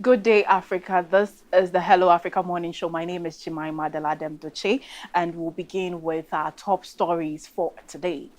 Good day, Africa. This is the Hello Africa Morning Show. My name is Jemima Deladem and we'll begin with our top stories for today.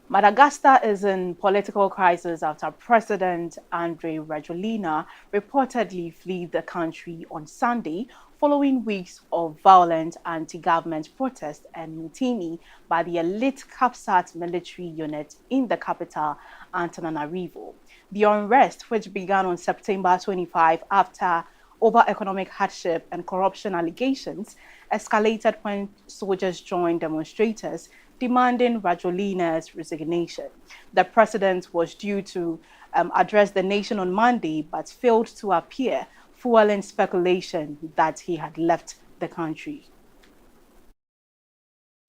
Madagascar is in political crisis after President Andre Rajoelina reportedly fled the country on Sunday following weeks of violent anti-government protest and mutiny by the elite CAPSAT military unit in the capital, Antananarivo. The unrest, which began on September 25 after over economic hardship and corruption allegations, escalated when soldiers joined demonstrators demanding Rajoelina's resignation. The president was due to address the nation on Monday, but failed to appear, fueling speculation that he had left the country.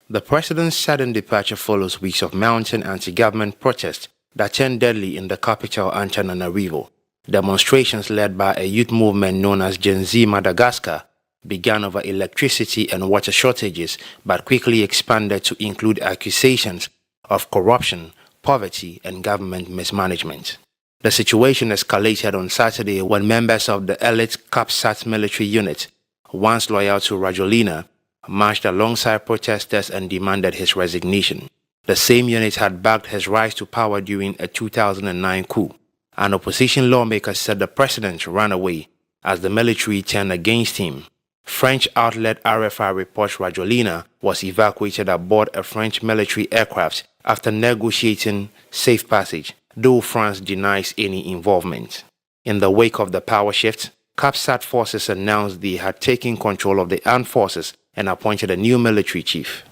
The president's sudden departure follows weeks of mounting anti-government protests that turned deadly in the capital Antananarivo. Demonstrations led by a youth movement known as Gen Z Madagascar began over electricity and water shortages, but quickly expanded to include accusations of corruption, poverty, and government mismanagement. The situation escalated on Saturday when members of the elite CAPSAT military unit, once loyal to Rajoelina, marched alongside protesters and demanded his resignation. The same unit had backed his rise to power during a 2009 coup. An opposition lawmaker said the president ran away as the military turned against him. French outlet RFI reports Rajoelina was evacuated aboard a French military aircraft after negotiating safe passage, though France denies any involvement. In the wake of the power shift, CAPSAT forces announced they had taken control of the armed forces and appointed a new military chief.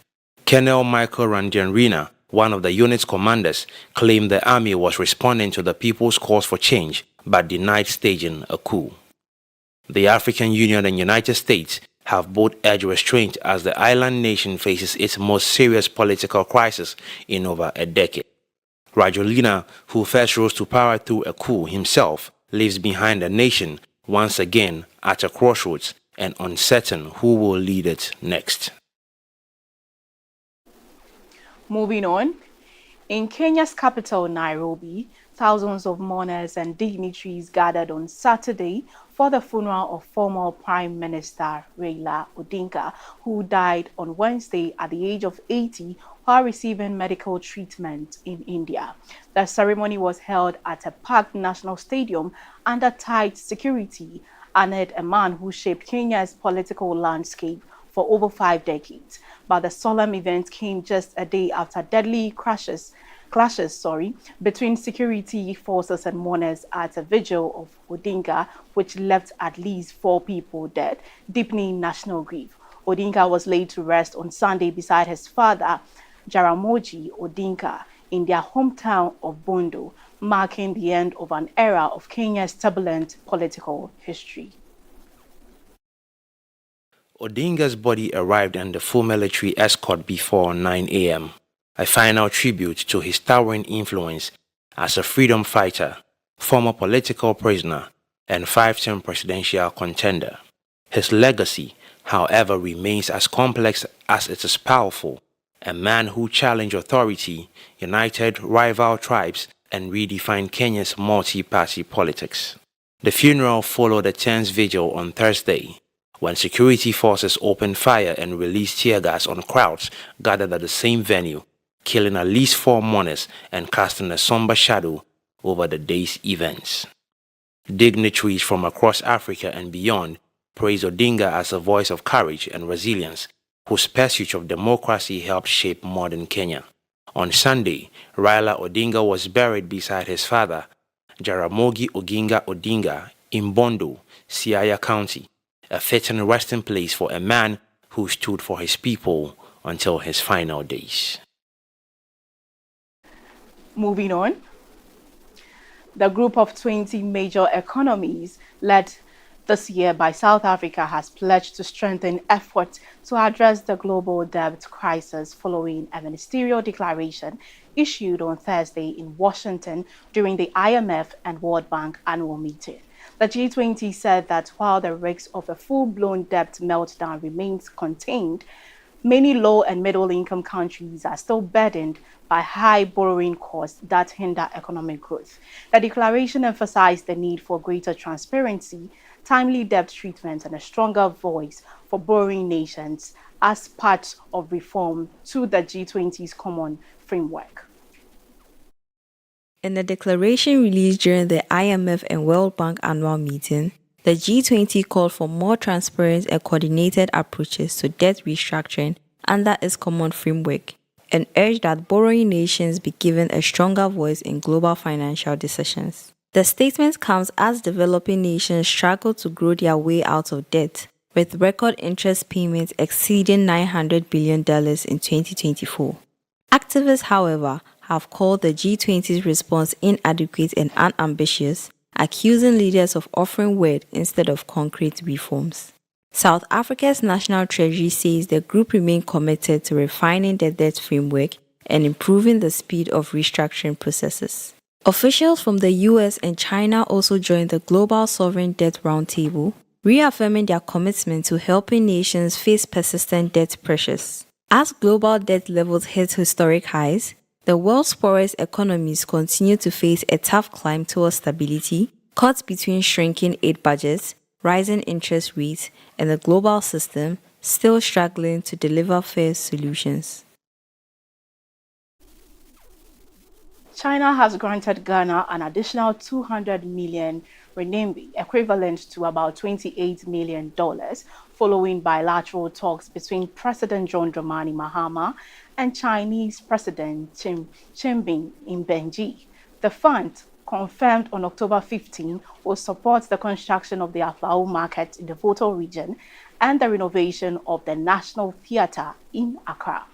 Colonel Michael Randrianrina, one of the unit's commanders, claimed the army was responding to the people's calls for change but denied staging a coup. The African Union and United States have both urged restraint as the island nation faces its most serious political crisis in over a decade. Rajoelina, who first rose to power through a coup himself, leaves behind a nation once again at a crossroads and uncertain who will lead it next. Moving on, in Kenya's capital, Nairobi, thousands of mourners and dignitaries gathered on Saturday for the funeral of former Prime Minister Raila Odinga, who died on Wednesday at the age of 80 while receiving medical treatment in India. The ceremony was held at a packed national stadium under tight security and honored a man who shaped Kenya's political landscape for over 5 decades. But the solemn event came just a day after deadly clashes between security forces and mourners at a vigil of Odinga, which left at least 4 people dead, deepening national grief. Odinga was laid to rest on Sunday beside his father, Jaramogi Odinga, in their hometown of Bondo, marking the end of an era of Kenya's turbulent political history. Odinga's body arrived under full military escort before 9 a.m., a final tribute to his towering influence as a freedom fighter, former political prisoner, and 5-term presidential contender. His legacy, however, remains as complex as it is powerful. A man who challenged authority, united rival tribes, and redefined Kenya's multi-party politics. The funeral followed a tense vigil on Thursday, when security forces opened fire and released tear gas on crowds gathered at the same venue, killing at least 4 mourners and casting a somber shadow over the day's events. Dignitaries from across Africa and beyond praised Odinga as a voice of courage and resilience, whose pursuit of democracy helped shape modern Kenya. On Sunday, Raila Odinga was buried beside his father, Jaramogi Oginga Odinga, in Bondo, Siaya County, a fitting resting place for a man who stood for his people until his final days. Moving on, the group of 20 major economies led this year by South Africa has pledged to strengthen efforts to address the global debt crisis following a ministerial declaration issued on Thursday in Washington during the IMF and World Bank annual meeting. The G20 said that while the risk of a full-blown debt meltdown remains contained, Many low and middle income countries are still burdened by high borrowing costs that hinder economic growth. The declaration emphasized the need for greater transparency, timely debt treatment, and a stronger voice for borrowing nations as part of reform to the G20's common framework. In a declaration released during the IMF and World Bank annual meeting, the G20 called for more transparent and coordinated approaches to debt restructuring under its common framework and urged that borrowing nations be given a stronger voice in global financial decisions. The statement comes as developing nations struggle to grow their way out of debt, with record interest payments exceeding $900 billion in 2024. Activists, however, have called the G20's response inadequate and unambitious, accusing leaders of offering word instead of concrete reforms. South Africa's National Treasury says the group remained committed to refining the debt framework and improving the speed of restructuring processes. Officials from the US and China also joined the Global Sovereign Debt Roundtable, reaffirming their commitment to helping nations face persistent debt pressures. As global debt levels hit historic highs, the world's poorest economies continue to face a tough climb towards stability, caught between shrinking aid budgets, rising interest rates, and the global system still struggling to deliver fair solutions. China has granted Ghana an additional 200 million renminbi, equivalent to about $28 million, following bilateral talks between President John Dramani Mahama and Chinese President Xi Jinping in Beijing. The fund, confirmed on October 15, will support the construction of the Aflao market in the Volta region and the renovation of the National Theatre in Accra.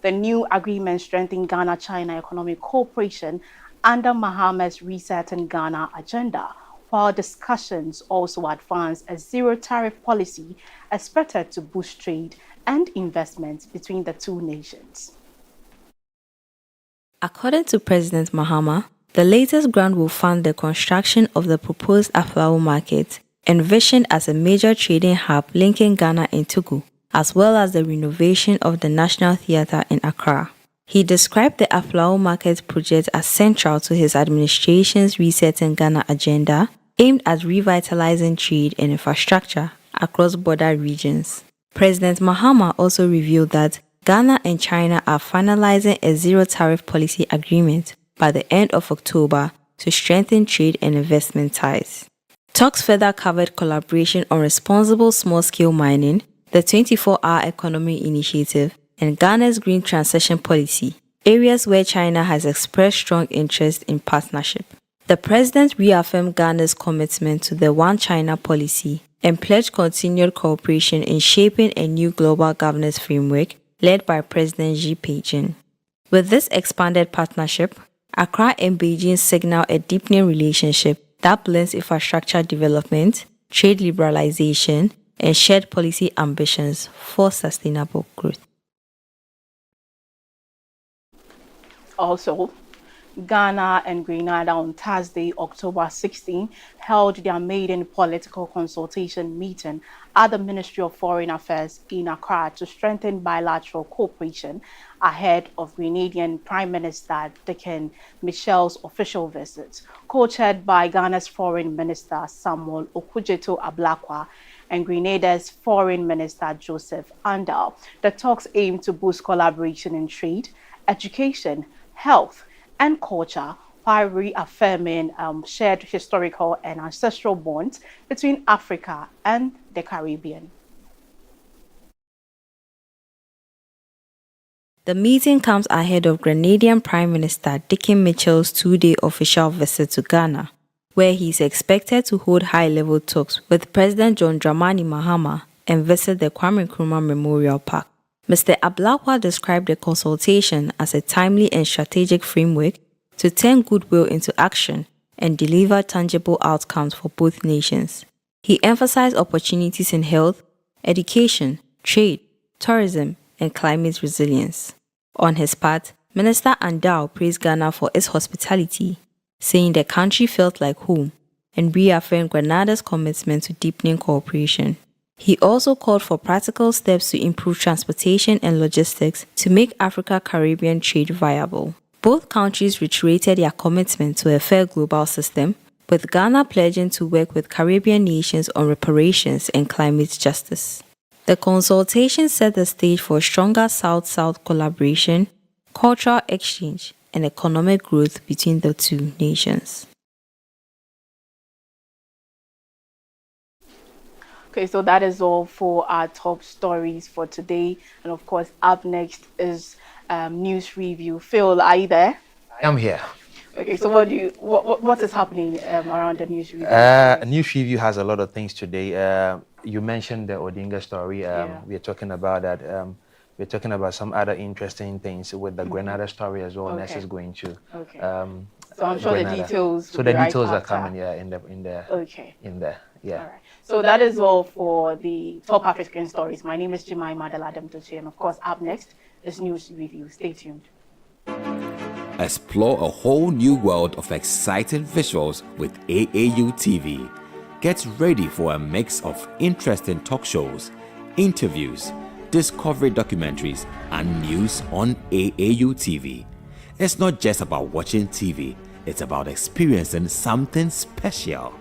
The new agreement strengthens Ghana-China economic cooperation under Mahama's Resetting Ghana agenda, while discussions also advance a zero-tariff policy expected to boost trade and investment between the two nations. According to President Mahama, the latest grant will fund the construction of the proposed Aflao market, envisioned as a major trading hub linking Ghana and Togo, as well as the renovation of the National Theatre in Accra. He described the Aflao Market project as central to his administration's Resetting Ghana agenda, aimed at revitalizing trade and infrastructure across border regions. President Mahama also revealed that Ghana and China are finalizing a zero-tariff policy agreement by the end of October to strengthen trade and investment ties. Talks further covered collaboration on responsible small-scale mining, the 24-hour economy initiative, and Ghana's green transition policy, areas where China has expressed strong interest in partnership. The president reaffirmed Ghana's commitment to the One China policy and pledged continued cooperation in shaping a new global governance framework led by President Xi Jinping. With this expanded partnership, Accra and Beijing signal a deepening relationship that blends infrastructure development, trade liberalization, and shared policy ambitions for sustainable growth. Also, Ghana and Grenada on Thursday, October 16, held their maiden political consultation meeting at the Ministry of Foreign Affairs in Accra to strengthen bilateral cooperation ahead of Grenadian Prime Minister Dickon Michel's official visit, co-chaired by Ghana's Foreign Minister Samuel Okudzeto Ablakwa and Grenada's Foreign Minister Joseph Andal. The talks aim to boost collaboration in trade, education, health, and culture, while reaffirming shared historical and ancestral bonds between Africa and the Caribbean. The meeting comes ahead of Grenadian Prime Minister Dickon Mitchell's two-day official visit to Ghana, where he is expected to hold high-level talks with President John Dramani Mahama and visit the Kwame Nkrumah Memorial Park. Mr. Ablakwa described the consultation as a timely and strategic framework to turn goodwill into action and deliver tangible outcomes for both nations. He emphasized opportunities in health, education, trade, tourism, and climate resilience. On his part, Minister Andal praised Ghana for its hospitality, saying the country felt like home, and reaffirmed Grenada's commitment to deepening cooperation. He also called for practical steps to improve transportation and logistics to make Africa-Caribbean trade viable. Both countries reiterated their commitment to a fair global system, with Ghana pledging to work with Caribbean nations on reparations and climate justice. The consultation set the stage for stronger South-South collaboration, cultural exchange, and economic growth between the two nations. Okay, so that is all for our top stories for today. And of course, up next is news review. Phil, are you there? I am here. Okay, so what is happening around the news review? News review has a lot of things today. You mentioned the Odinga story. We're talking about that. We're talking about some other interesting things with the Grenada story as well. Ness is going to. Okay. So I'm sure Grenada. the details. So the details are coming, in there. Okay. In there, yeah. All right. So that is all for the top African stories. My name is Jemima Deladem Doche, and of course, up next is news review. Stay tuned. Explore a whole new world of exciting visuals with aautv. Get ready for a mix of interesting talk shows, interviews, discovery documentaries, and news on aautv. It's not just about watching TV, it's about experiencing something special.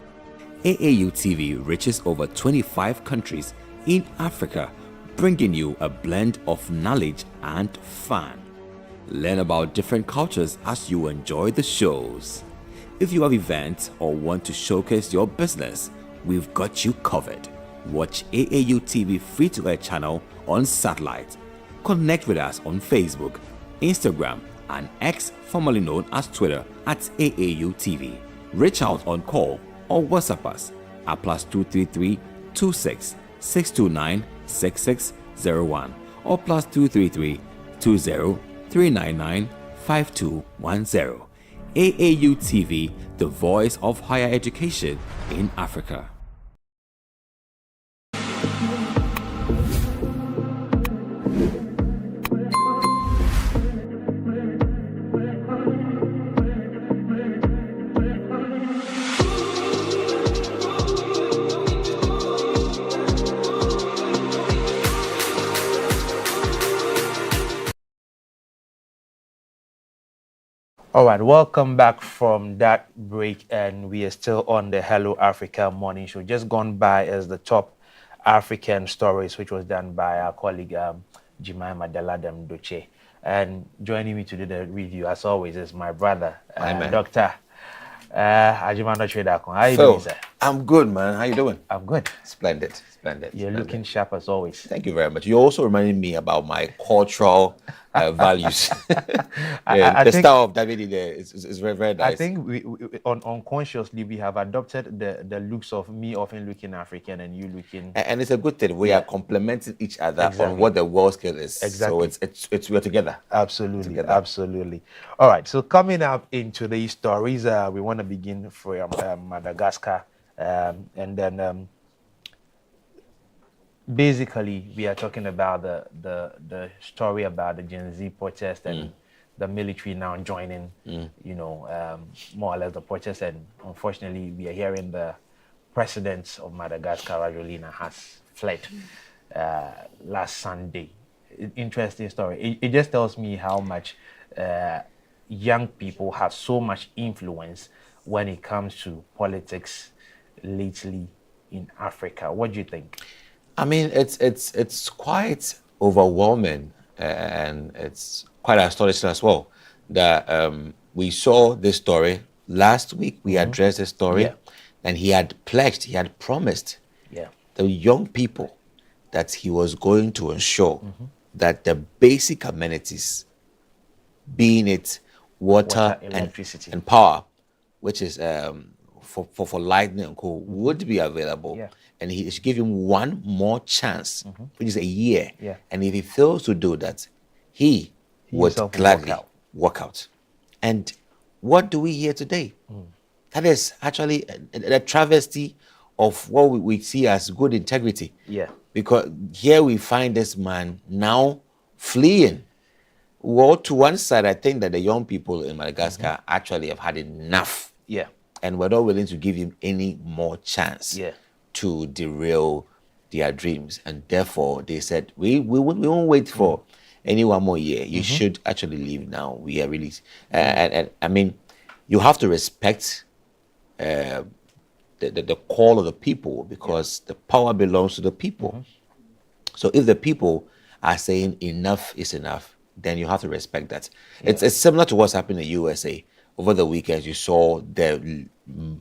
aautv reaches over 25 countries in Africa, bringing you a blend of knowledge and fun. Learn about different cultures as you enjoy the shows. If you have events or want to showcase your business, we've got you covered. Watch aautv free-to-air channel on satellite. Connect with us on Facebook, Instagram, and X, formerly known as Twitter, at aautv. Reach out on call or WhatsApp us at +233 26 629 6601 or +233 20 399 5210. aautv, the voice of higher education in Africa. All right, welcome back from that break, and we are still on the Hello Africa Morning Show. Just gone by as the top African stories, which was done by our colleague Jemima Deladem Doche. And joining me to do the review, as always, is my brother, Dr. Ajimano Chedakon. How are you doing, sir? I'm good, man. How you doing? I'm good. Splendid. You're looking sharp as always. Thank you very much. You also reminded me about my cultural values. The style of David there is very, very nice. I think we unconsciously we have adopted the looks of me often looking African and you looking. And it's a good thing. We are complementing each other on what the world scale is. Exactly. So it's we're together. Absolutely. Absolutely. All right. So coming up into the stories, we want to begin from Madagascar, and then. Basically, we are talking about the story about the Gen Z protest and the military now joining, more or less the protest. And unfortunately, we are hearing the president of Madagascar, Rajolina, has fled last Sunday. Interesting story. It just tells me how much young people have so much influence when it comes to politics lately in Africa. What do you think? I mean, it's quite overwhelming, and it's quite astonishing as well that we saw this story last week. We addressed this story, and he had promised the young people that he was going to ensure that the basic amenities, being it water electricity, and power, which is for lightning and coal, would be available. Yeah. And he should give him one more chance, which is a year. Yeah. And if he fails to do that, he would gladly walk out. And what do we hear today? That is actually a travesty of what we see as good integrity. Yeah. Because here we find this man now fleeing. Well, to one side, I think that the young people in Madagascar actually have had enough. Yeah. And we're not willing to give him any more chance to derail their dreams, and therefore they said, we won't wait for any one more year. You should actually leave now. We are really, and I mean, you have to respect the call of the people, because the power belongs to the people. So if the people are saying enough is enough, then you have to respect that. It's similar to what's happening in the USA. Over the weekend, you saw the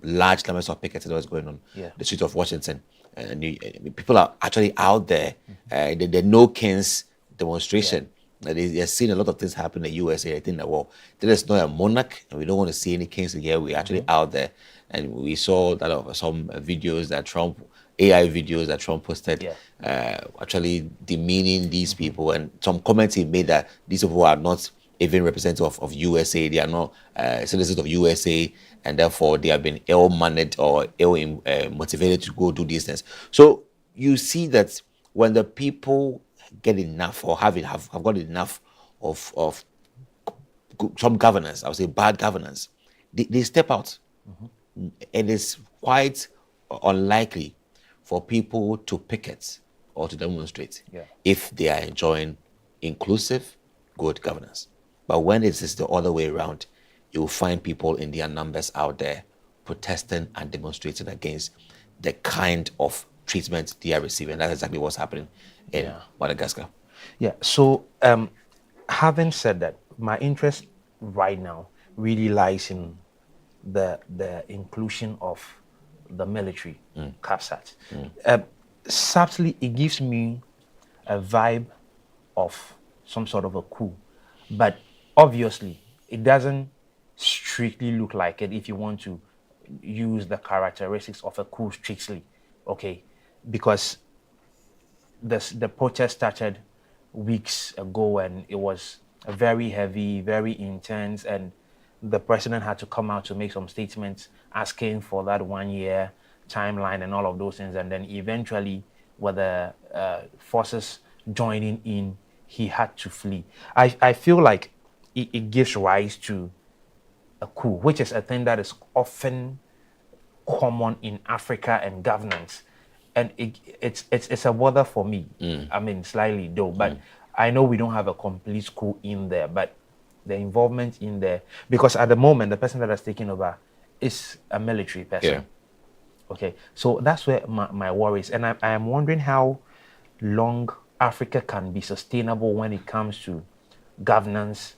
large numbers of pickets that was going on the streets of Washington. And people are actually out there. The No Kings demonstration. They're seeing a lot of things happen in the USA. I think that, well, there is not a monarch, and we don't want to see any kings here. We're actually out there. And we saw that of some videos that AI videos that Trump posted, actually demeaning these people, and some comments he made that these people are not even representative of USA. They are not citizens of USA, and therefore they have been ill-mannered or ill-motivated to go do these things. So you see that when the people get enough, or have got enough of some governance, I would say bad governance, they step out. It is quite unlikely for people to picket or to demonstrate if they are enjoying inclusive, good governance. But when it is the other way around, you will find people in their numbers out there protesting and demonstrating against the kind of treatment they are receiving. That's exactly what's happening in Madagascar. Yeah. So, having said that, my interest right now really lies in the inclusion of the military, CAPSAT. Subtly, it gives me a vibe of some sort of a coup, but obviously, it doesn't strictly look like it if you want to use the characteristics of a coup strictly, okay? Because the protest started weeks ago, and it was very heavy, very intense, and the president had to come out to make some statements asking for that 1 year timeline and all of those things. And then eventually, with the forces joining in, he had to flee. I feel like it gives rise to a coup, which is a thing that is often common in Africa and governance. And it's a bother for me. I mean, slightly though, but I know we don't have a complete coup in there, but the involvement in there, because at the moment, the person that has taken over is a military person. Okay, so that's where my worry is. And I am wondering how long Africa can be sustainable when it comes to governance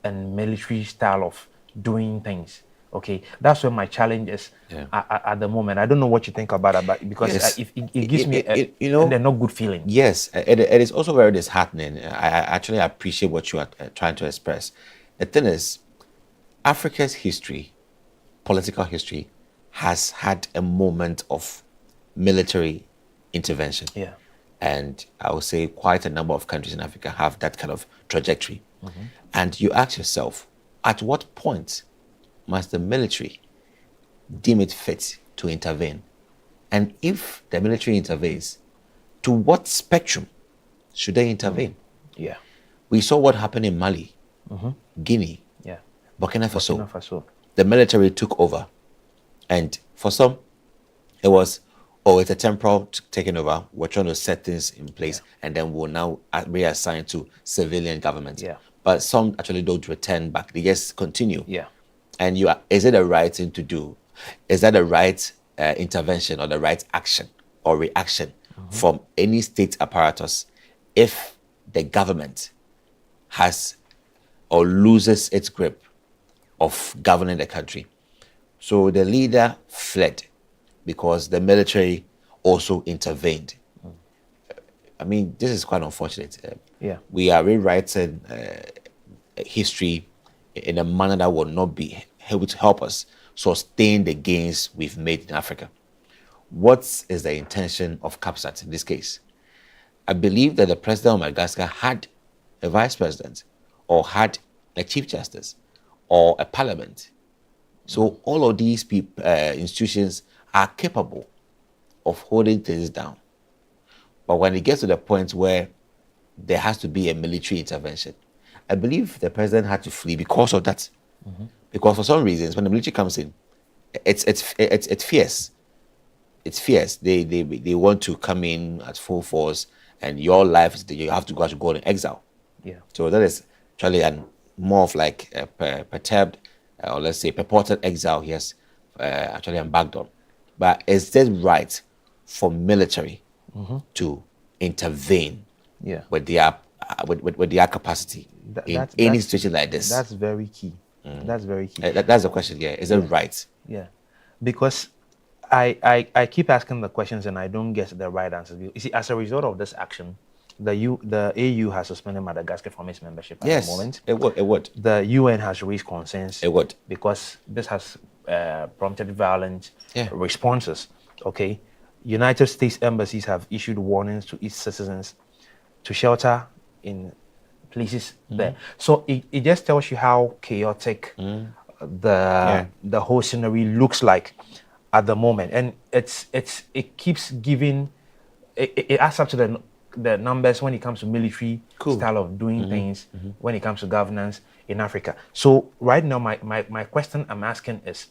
and military style of doing things. Okay, that's where my challenge is at the moment. I don't know what you think about it, but because it gives me a not good feeling. Yes, it is also very disheartening. I actually appreciate what you are trying to express. The thing is, Africa's history, political history, has had a moment of military intervention. Yeah. And I would say quite a number of countries in Africa have that kind of trajectory. And you ask yourself, at what point must the military deem it fit to intervene? And if the military intervenes, to what spectrum should they intervene? Yeah. We saw what happened in Mali, Guinea, Burkina Faso. The military took over. And for some, it was, it's a temporal taking over. We're trying to set things in place, and then we'll now reassign to civilian government. But some actually don't return back. They just continue. And is it the right thing to do? Is that the right intervention or the right action or reaction from any state apparatus if the government has or loses its grip of governing the country? So the leader fled because the military also intervened. I mean, this is quite unfortunate. We are rewriting history in a manner that will not be able to help us sustain the gains we've made in Africa. What is the intention of CAPSAT in this case? I believe that the president of Madagascar had a vice president, or had a chief justice, or a parliament. So all of these institutions are capable of holding things down. But when it gets to the point where there has to be a military intervention, I believe the president had to flee because of that. Because for some reasons, when the military comes in, it's fierce. it's fierce. They want to come in at full force, and your life is that you have to go in exile. Yeah. So that is actually more of like a perturbed, or let's say purported exile he has actually embarked on. But is it right for military to intervene Yeah. with their capacity in any situation like this? That's very key. That's very key. That's the question. Yeah, is it right? Yeah, because I keep asking the questions and I don't get the right answers. You see, as a result of this action, the AU has suspended Madagascar from its membership at Yes, the moment. it would. The UN has raised concerns. It would. Because this has prompted violent Yeah. responses. Okay, United States embassies have issued warnings to its citizens to shelter in places there. So it just tells you how chaotic the whole scenery looks like at the moment, and it keeps giving it adds up to the numbers when it comes to military style of doing things, when it comes to governance in Africa. So right now my question I'm asking is,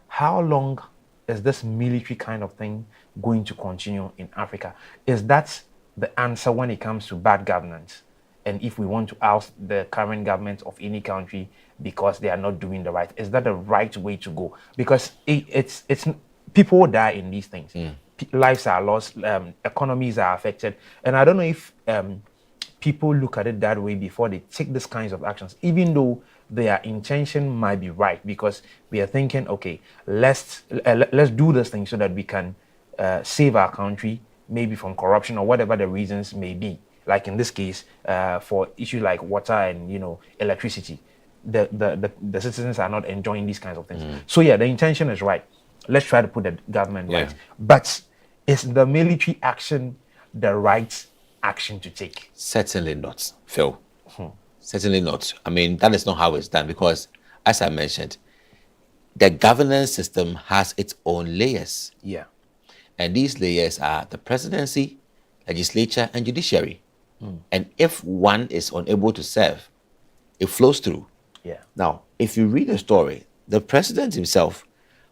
how long is this military kind of thing going to continue in Africa? Is that the answer when it comes to bad governance? And if we want to oust the current government of any country because they are not doing the right, is that the right way to go? Because it's people die in these things. Lives are lost, economies are affected, and I don't know if people look at it that way before they take these kinds of actions, even though their intention might be right, because we are thinking, okay, let's do this thing so that we can save our country, maybe from corruption or whatever the reasons may be. Like in this case, for issues like water and electricity, the citizens are not enjoying these kinds of things. So yeah, the intention is right. Let's try to put the government right. But is the military action the right action to take? Certainly not, Phil. Certainly not. I mean, that is not how it's done, because, as I mentioned, the governance system has its own layers. Yeah. And these layers are the presidency, legislature, and judiciary. And if one is unable to serve, it flows through. Yeah. Now, if you read the story, the president himself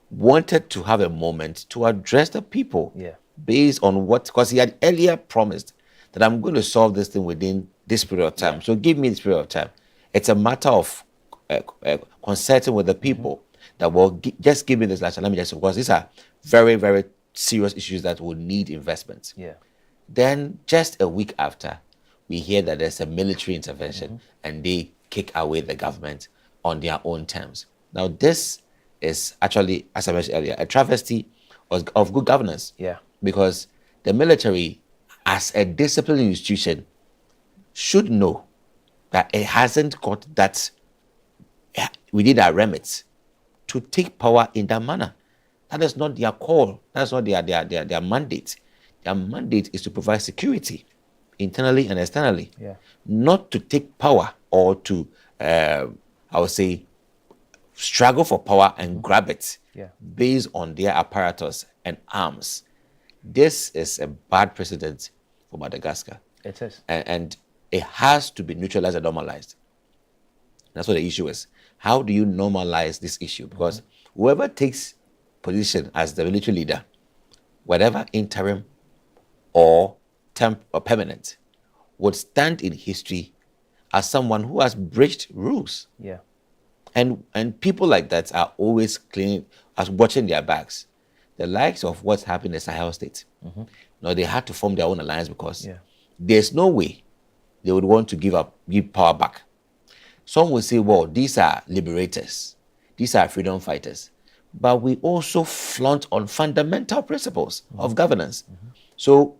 wanted to have a moment to address the people based on because he had earlier promised that I'm going to solve this thing within this period of time. So give me this period of time. It's a matter of consulting with the people that will just give me this last. Let me just, because these are very, very serious issues that will need investment. Yeah. Then just a week after, we hear that there's a military intervention and they kick away the government on their own terms. Now, this is actually, as I mentioned earlier, a travesty of good governance. Yeah. Because the military, as a disciplinary institution, should know that it hasn't got that within our remit to take power in that manner. That is not their call. That's not their mandate. Their mandate is to provide security internally and externally, not to take power or to, I would say, struggle for power and grab it based on their apparatus and arms. This is a bad precedent for Madagascar. It is. And it has to be neutralized and normalized. That's what the issue is. How do you normalize this issue? Because whoever takes position as the military leader, whatever interim or temp or permanent, would stand in history as someone who has breached rules. Yeah. And people like that are always cleaning, as watching their backs. The likes of what's happened in Sahel State. Now they had to form their own alliance because there's no way they would want to give power back. Some will say, well, these are liberators. These are freedom fighters. But we also flaunt on fundamental principles of governance. So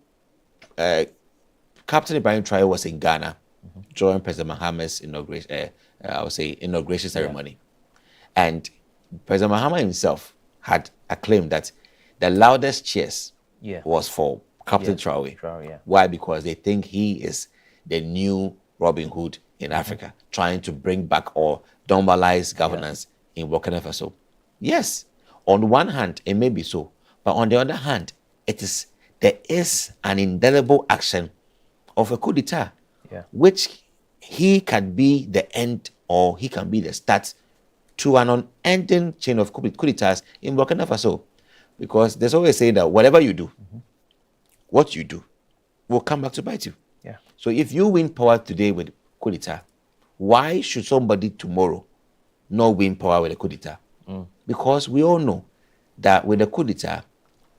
Captain Ibrahim Traore was in Ghana during President Mahama's inauguration ceremony. And President Mahama himself had acclaimed that the loudest cheers was for Captain Traore. Why? Because they think he is the new Robin Hood in Africa, trying to bring back or normalize governance in Burkina Faso. Yes, on one hand, it may be so. But on the other hand, there is an indelible action of a coup d'etat, which he can be the end or he can be the start to an unending chain of coup d'etats in Burkina Faso. Because there's always saying that whatever you do, what you do, will come back to bite you. Yeah. So if you win power today with coup d'etat, why should somebody tomorrow not win power with a coup d'etat? Because we all know that with a coup d'etat,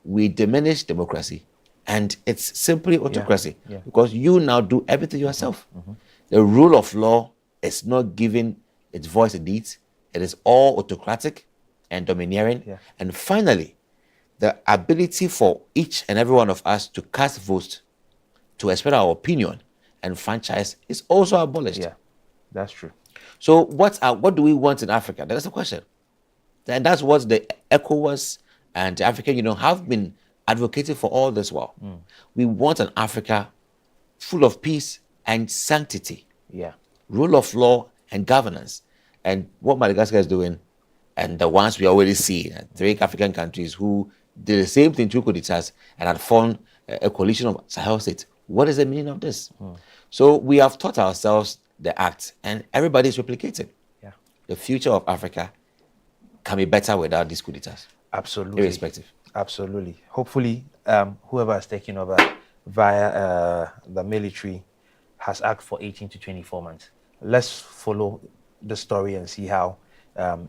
we diminish democracy, and it's simply autocracy. Yeah. Because you now do everything yourself. The rule of law is not given its voice and deeds. It is all autocratic and domineering. Yeah. And finally, the ability for each and every one of us to cast votes, to express our opinion and franchise is also abolished. Yeah, that's true. So what do we want in Africa? That's the question. And that's what the ECOWAS and the African Union have been advocating for all this while. We want an Africa full of peace and sanctity, Yeah. rule of law and governance. And what Madagascar is doing, and the ones we already see, 3 African countries who did the same thing through coup d'etats and had formed a coalition of Sahel states. What is the meaning of this? So we have taught ourselves the act, and everybody is replicating. Yeah. The future of Africa can be better without these coup d'etats. Absolutely. Irrespective. Absolutely. Hopefully, whoever is taking over via the military has asked for 18 to 24 months. Let's follow the story and see how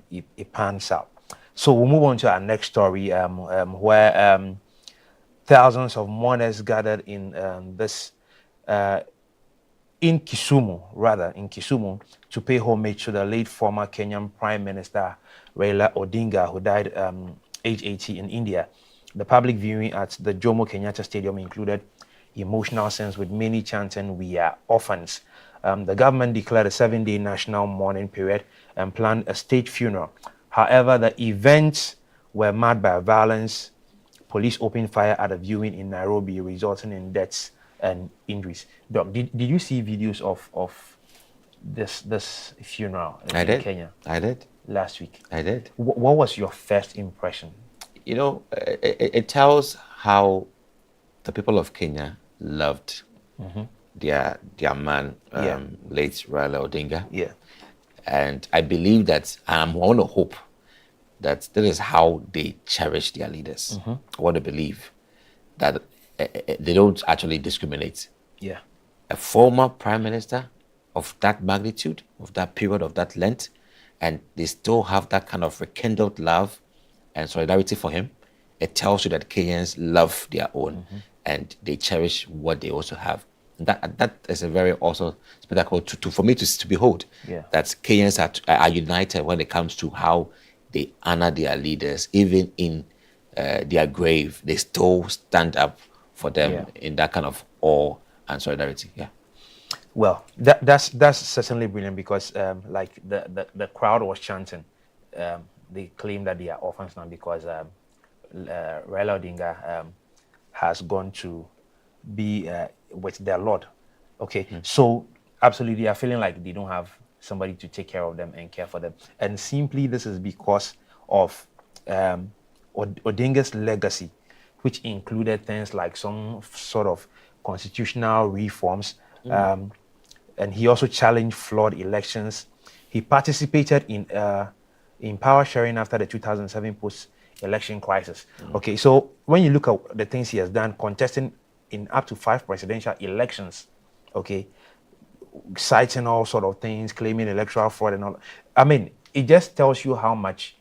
it pans out. So we'll move on to our next story, where thousands of mourners gathered in Kisumu, to pay homage to the late former Kenyan Prime Minister Raila Odinga, who died age 80 in India. The public viewing at the Jomo Kenyatta Stadium included emotional scenes with many chanting, "We are orphans." The government declared a 7-day national mourning period and planned a state funeral. However, the events were marred by violence. Police opened fire at a viewing in Nairobi, resulting in deaths and injuries. Doc, did you see videos of this funeral in Kenya? I did. Last week. I did. What was your first impression? You know, it tells how the people of Kenya loved their man, late Raila Odinga. Yeah. And I believe that, and I want to hope that this is how they cherish their leaders. I want to believe that they don't actually discriminate. Yeah. A former prime minister of that magnitude, of that period, of that length, and they still have that kind of rekindled love and solidarity for him. It tells you that Kenyans love their own and they cherish what they also have. And that is a very also spectacle for me to behold. Yeah. That Kenyans are united when it comes to how they honor their leaders. Even in their grave, they still stand up for them in that kind of awe and solidarity. Yeah. Well, that's certainly brilliant because like the crowd was chanting. They claim that they are orphans now because Raila Odinga has gone to be with their Lord. Okay, so absolutely, they are feeling like they don't have somebody to take care of them and care for them. And simply this is because of Odinga's legacy, which included things like some sort of constitutional reforms. And he also challenged flawed elections. He participated in power sharing after the 2007 post-election crisis. Okay, so when you look at the things he has done, contesting in up to 5 presidential elections, okay, citing all sort of things, claiming electoral fraud and all. I mean, it just tells you how much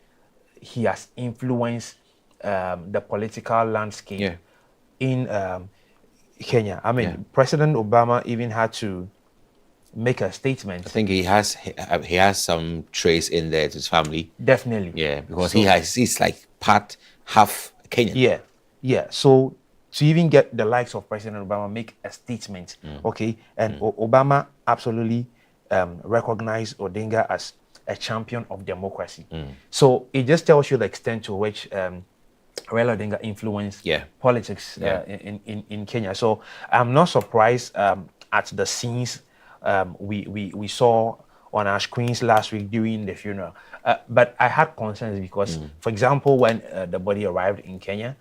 he has influenced the political landscape in Kenya. I mean, President Obama even had to make a statement. I think he has some trace in there to his family. Definitely. Yeah, because he's like half Kenyan. Yeah. So to even get the likes of President Obama make a statement, okay, and Obama absolutely recognized Odinga as a champion of democracy. So it just tells you the extent to which Raila Odinga influenced politics in Kenya. So I'm not surprised at the scenes we saw on our screens last week during the funeral. But I had concerns because, for example, when the body arrived in Kenya,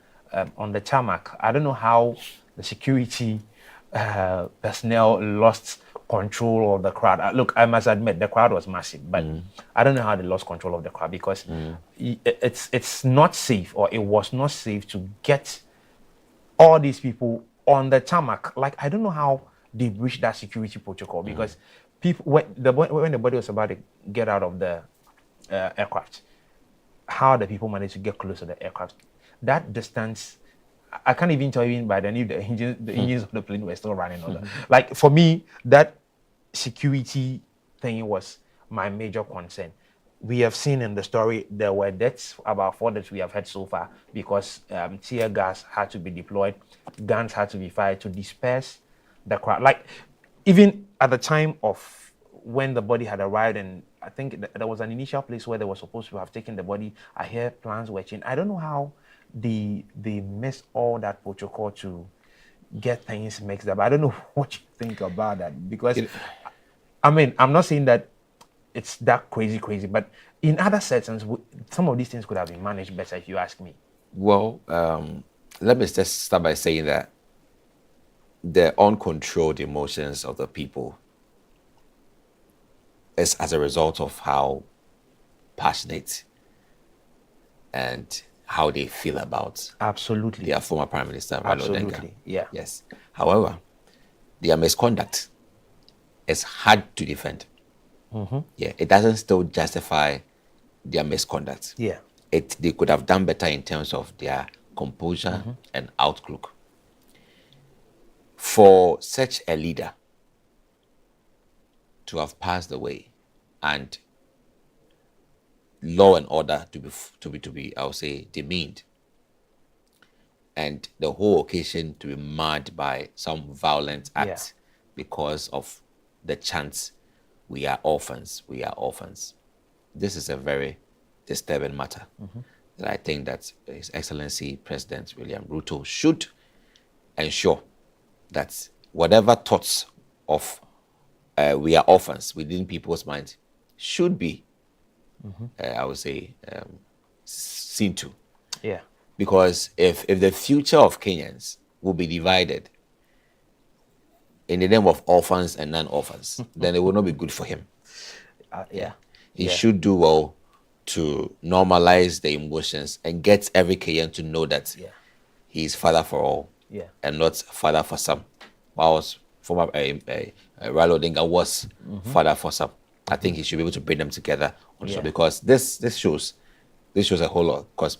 on the tarmac, I don't know how the security personnel lost control of the crowd. Look, I must admit the crowd was massive, but I don't know how they lost control of the crowd because it's not safe, or it was not safe to get all these people on the tarmac. Like, I don't know how they breached that security protocol because people, when the body was about to get out of the aircraft, how the people managed to get close to the aircraft. That distance, I can't even tell you by then if the engines of the plane were still running or not. Like, for me, that security thing was my major concern. We have seen in the story there were deaths, about 4 deaths we have had so far, because tear gas had to be deployed, guns had to be fired to disperse the crowd. Like, even at the time of when the body had arrived, and I think there was an initial place where they were supposed to have taken the body. I hear plans were changed. I don't know how they missed all that protocol to get things mixed up. I don't know what you think about that, because I mean, I'm not saying that it's that crazy, but in other settings, some of these things could have been managed better, if you ask me. Well, let me just start by saying that the uncontrolled emotions of the people is as a result of how passionate and how they feel about Absolutely their former Prime Minister, Raila Odinga. Absolutely, yeah. Yes. However, their misconduct is hard to defend. Yeah, it doesn't still justify their misconduct. Yeah. They could have done better in terms of their composure and outlook. For such a leader to have passed away and law and order to be I would say demeaned, and the whole occasion to be marred by some violent act because of the chants, "We are orphans, we are orphans." This is a very disturbing matter that I think that His Excellency President William Ruto should ensure that whatever thoughts of we are orphans within people's minds should be, I would say, seen to. Yeah. Because if the future of Kenyans will be divided in the name of orphans and non-orphans, then it will not be good for him. He should do well to normalize the emotions and get every Kenyan to know that he is father for all and not father for some. Whilst former Raila Odinga was father for some. I think he should be able to bring them together also, because this shows a whole lot. Because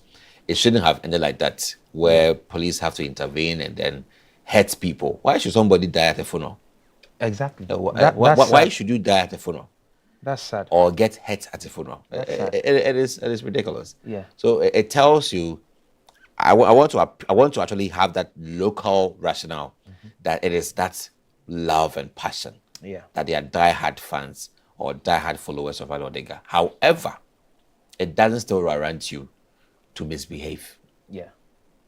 it shouldn't have ended like that, where police have to intervene and then hurt people. Why should somebody die at a funeral? Exactly. Why should you die at a funeral? That's sad. Or get hurt at a funeral? It is ridiculous. Yeah. So it tells you, I want to actually have that local rationale that it is that love and passion. Yeah. That they are diehard fans or diehard followers of Raila Odinga. However, it doesn't still warrant you to misbehave. Yeah.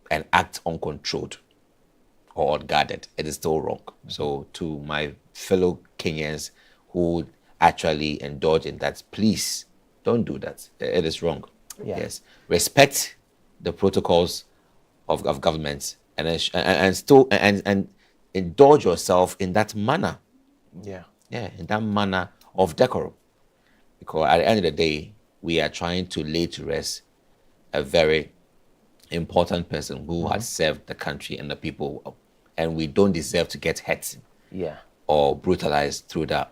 And act uncontrolled or unguarded. It is still wrong. So to my fellow Kenyans who actually indulge in that, please don't do that. It is wrong. Yeah. Yes. Respect the protocols of government and still indulge yourself in that manner. Yeah. Yeah, in that manner of decorum. Because at the end of the day, we are trying to lay to rest a very important person who has served the country and the people, and we don't deserve to get hurt or brutalized through that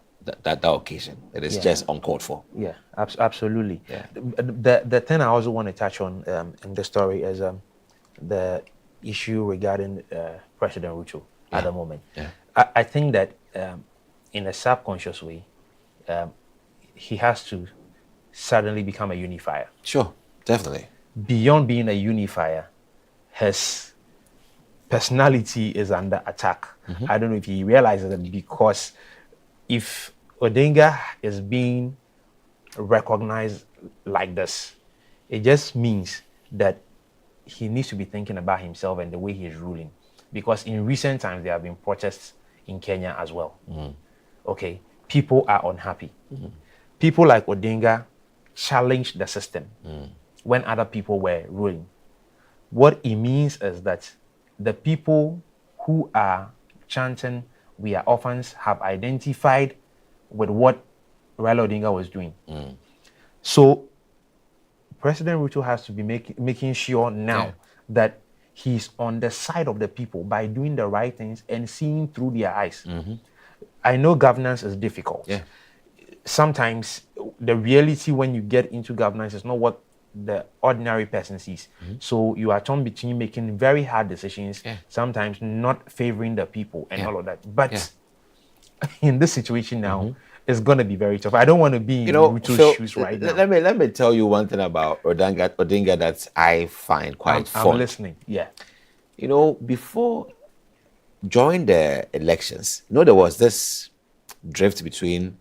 occasion. It is just uncalled for. Yeah, absolutely. Yeah. The thing I also want to touch on in the story is the issue regarding President Ruto at the moment. Yeah. I think that in a subconscious way, he has to suddenly become a unifier. Sure, definitely. Beyond being a unifier, his personality is under attack. I don't know if he realizes it, because if Odinga is being recognized like this, it just means that he needs to be thinking about himself and the way he is ruling. Because in recent times, there have been protests in Kenya as well. Okay, people are unhappy. People like Odinga challenged the system when other people were ruling. What it means is that the people who are chanting we are orphans have identified with what Raila Odinga was doing. So President Ruto has to be making sure now that he's on the side of the people by doing the right things and seeing through their eyes. I know governance is difficult. Sometimes the reality when you get into governance is not what the ordinary person sees. So you are torn between making very hard decisions, sometimes not favoring the people and all of that. But in this situation now, it's going to be very tough. I don't want to be in Ruto's shoes right now. Let me tell you one thing about Odinga that I find quite fun. I'm listening. Yeah. Before, during the elections, there was this drift between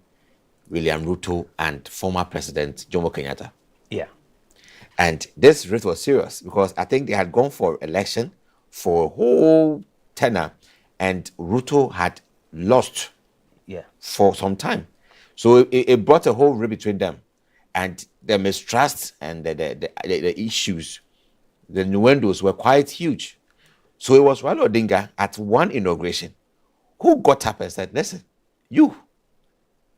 William Ruto and former President Jomo Kenyatta. Yeah. And this drift was serious because I think they had gone for election for a whole tenure and Ruto had lost for some time. So it brought a whole rift between them. And the mistrust and the issues, the innuendos were quite huge. So it was Raila Odinga at one inauguration who got up and said, listen, you,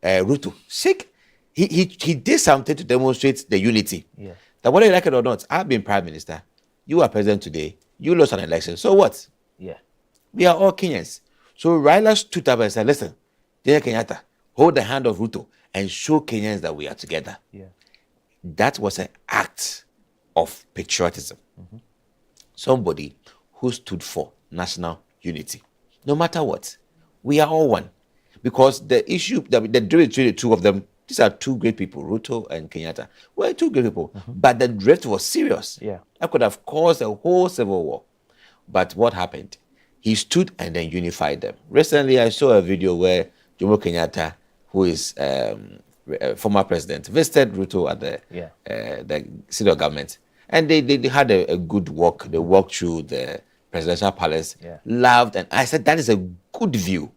Ruto, sick. He did something to demonstrate the unity. Yeah. That whether you like it or not, I've been prime minister. You are president today. You lost an election. So what? Yeah. We are all Kenyans. So Raila stood up and said, listen, dear Kenyatta, hold the hand of Ruto and show Kenyans that we are together. Yeah. That was an act of patriotism. Somebody who stood for national unity. No matter what, we are all one. Because the issue, the drift between the two of them, these are two great people, Ruto and Kenyatta. We're two great people. But the drift was serious. Yeah. That could have caused a whole civil war. But what happened? He stood and then unified them. Recently, I saw a video where Jomo Kenyatta, who is former president, visited Ruto at the city government. And they had a good walk. They walked through the presidential palace, loved. And I said, that is a good view.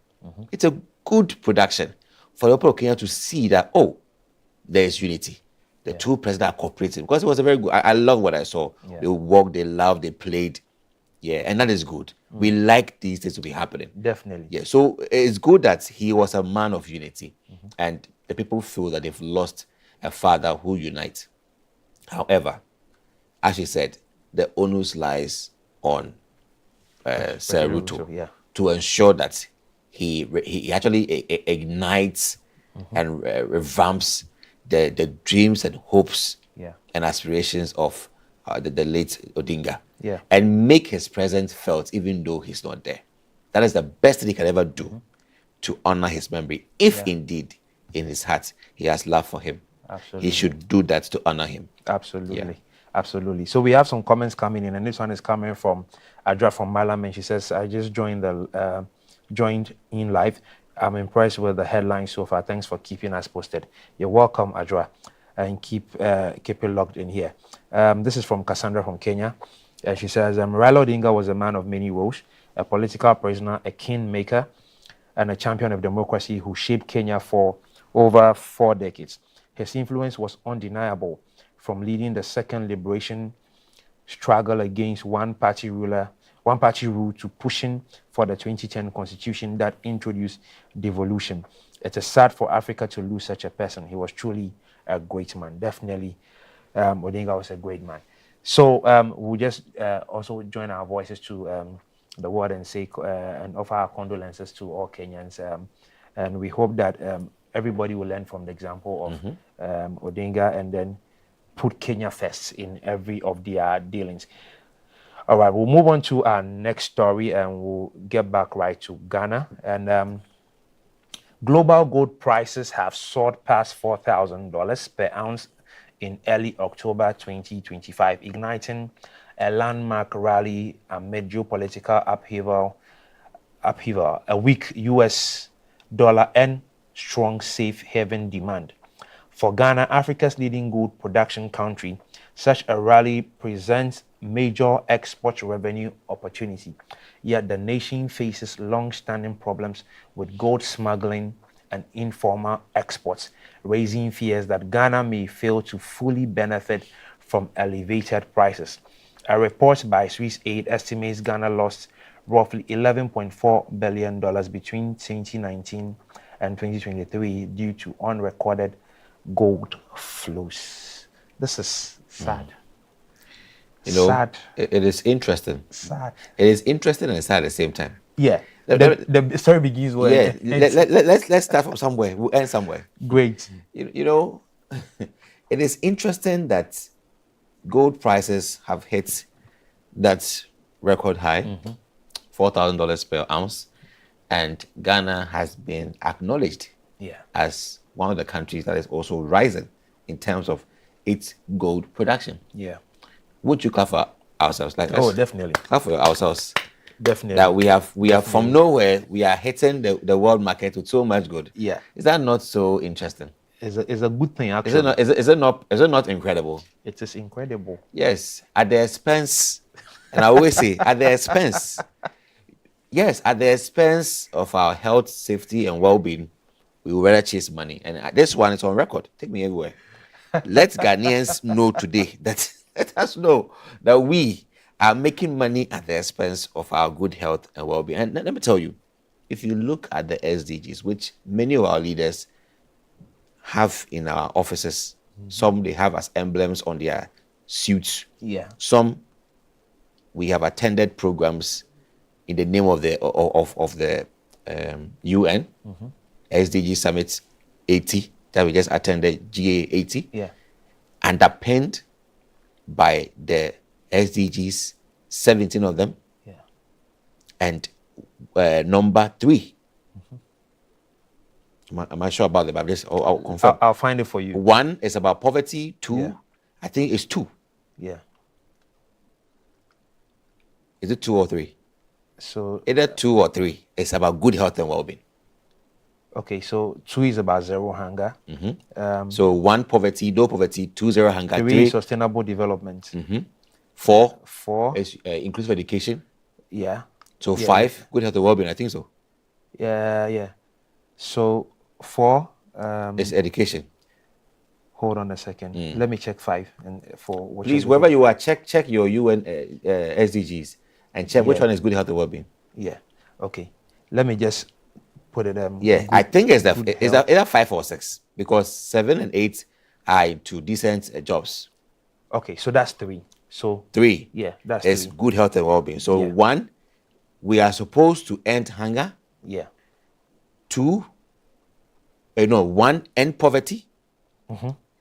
It's a good production for the people of Kenya to see that, there is unity. The two presidents are cooperating. Because it was a very good, I love what I saw. They walked, they laughed, they played. Yeah, and that is good. We like these things to be happening. Definitely. Yeah, so it's good that he was a man of unity. And the people feel that they've lost a father who unites. However, as she said, the onus lies on Sir Ruto to ensure that he actually ignites and revamps the dreams and hopes and aspirations of the late Odinga. And make his presence felt even though he's not there. That is the best thing he can ever do to honor his memory. If indeed in his heart he has love for him, he should do that to honor him. Absolutely. Absolutely. So we have some comments coming in, and this one is coming from Adra from Malam, and she says, I just joined in live. I'm impressed with the headlines so far. Thanks for keeping us posted. You're welcome, Adra, and keep it locked in here. This is from Cassandra from Kenya. She says, Raila Odinga was a man of many roles, a political prisoner, a kingmaker, and a champion of democracy who shaped Kenya for over 4 decades. His influence was undeniable, from leading the second liberation struggle against one-party rule to pushing for the 2010 constitution that introduced devolution. It is sad for Africa to lose such a person. He was truly a great man. Definitely, Odinga was a great man. So we'll just also join our voices to the world and say and offer our condolences to all Kenyans. And we hope that everybody will learn from the example of Odinga and then put Kenya first in every of their dealings. All right, we'll move on to our next story and we'll get back right to Ghana. And global gold prices have soared past $4,000 per ounce in early October 2025, igniting a landmark rally amid geopolitical upheaval, a weak US dollar and strong safe haven demand. For Ghana, Africa's leading gold production country, such a rally presents major export revenue opportunity. Yet the nation faces long-standing problems with gold smuggling and informal exports, raising fears that Ghana may fail to fully benefit from elevated prices. A report by Swiss Aid estimates Ghana lost roughly $11.4 billion between 2019 and 2023 due to unrecorded gold flows. This is sad. Sad. It is interesting. Sad. It is interesting and sad at the same time. Yeah. The story begins where. Yeah. Let's start from somewhere. We'll end somewhere. Great. It is interesting that gold prices have hit that record high, $4,000 per ounce, and Ghana has been acknowledged as one of the countries that is also rising in terms of its gold production. Yeah. Would you clap for ourselves? Definitely. Clap for ourselves. Definitely. That we are from nowhere, we are hitting the world market with so much gold. Yeah. Is that not so interesting? It's a good thing, actually. Is it not incredible? It is incredible. Yes, at the expense, and I always say at the expense. Yes, at the expense of our health, safety, and well-being, we will rather chase money. And this one is on record. Take me everywhere. Let Ghanaians know today that let us know that we are making money at the expense of our good health and well-being. And let me tell you, if you look at the SDGs, which many of our leaders have in our offices, some they have as emblems on their suits. Yeah. Some we have attended programs in the name of the UN SDG Summit 80 that we just attended, GA 80. Yeah. Underpinned by the SDGs, 17 of them. Yeah. And number 3. Am I sure about them? I'll confirm. I'll find it for you. 1 is about poverty. 2, I think it's 2. Yeah. Is it 2 or 3? So either 2 or 3. It's about good health and well-being. Okay, so 2 is about zero hunger. So 1, poverty, no poverty. 2, zero hunger. 3, sustainable development. 4 is inclusive education. Yeah. So 5, good health and well-being. I think so. Yeah. So 4 is education. Hold on a second. Let me check 5 and for. Please, wherever you are, check your UN SDGs and check which one is good health and well-being. Yeah. Okay. Let me just put it. I think it's either 5 or 6 because 7 and 8 are into decent jobs. Okay, so that's 3. So 3. Yeah, that's is 3. good health and well-being. So 1, we are supposed to end hunger. Yeah. 2, 1, end poverty.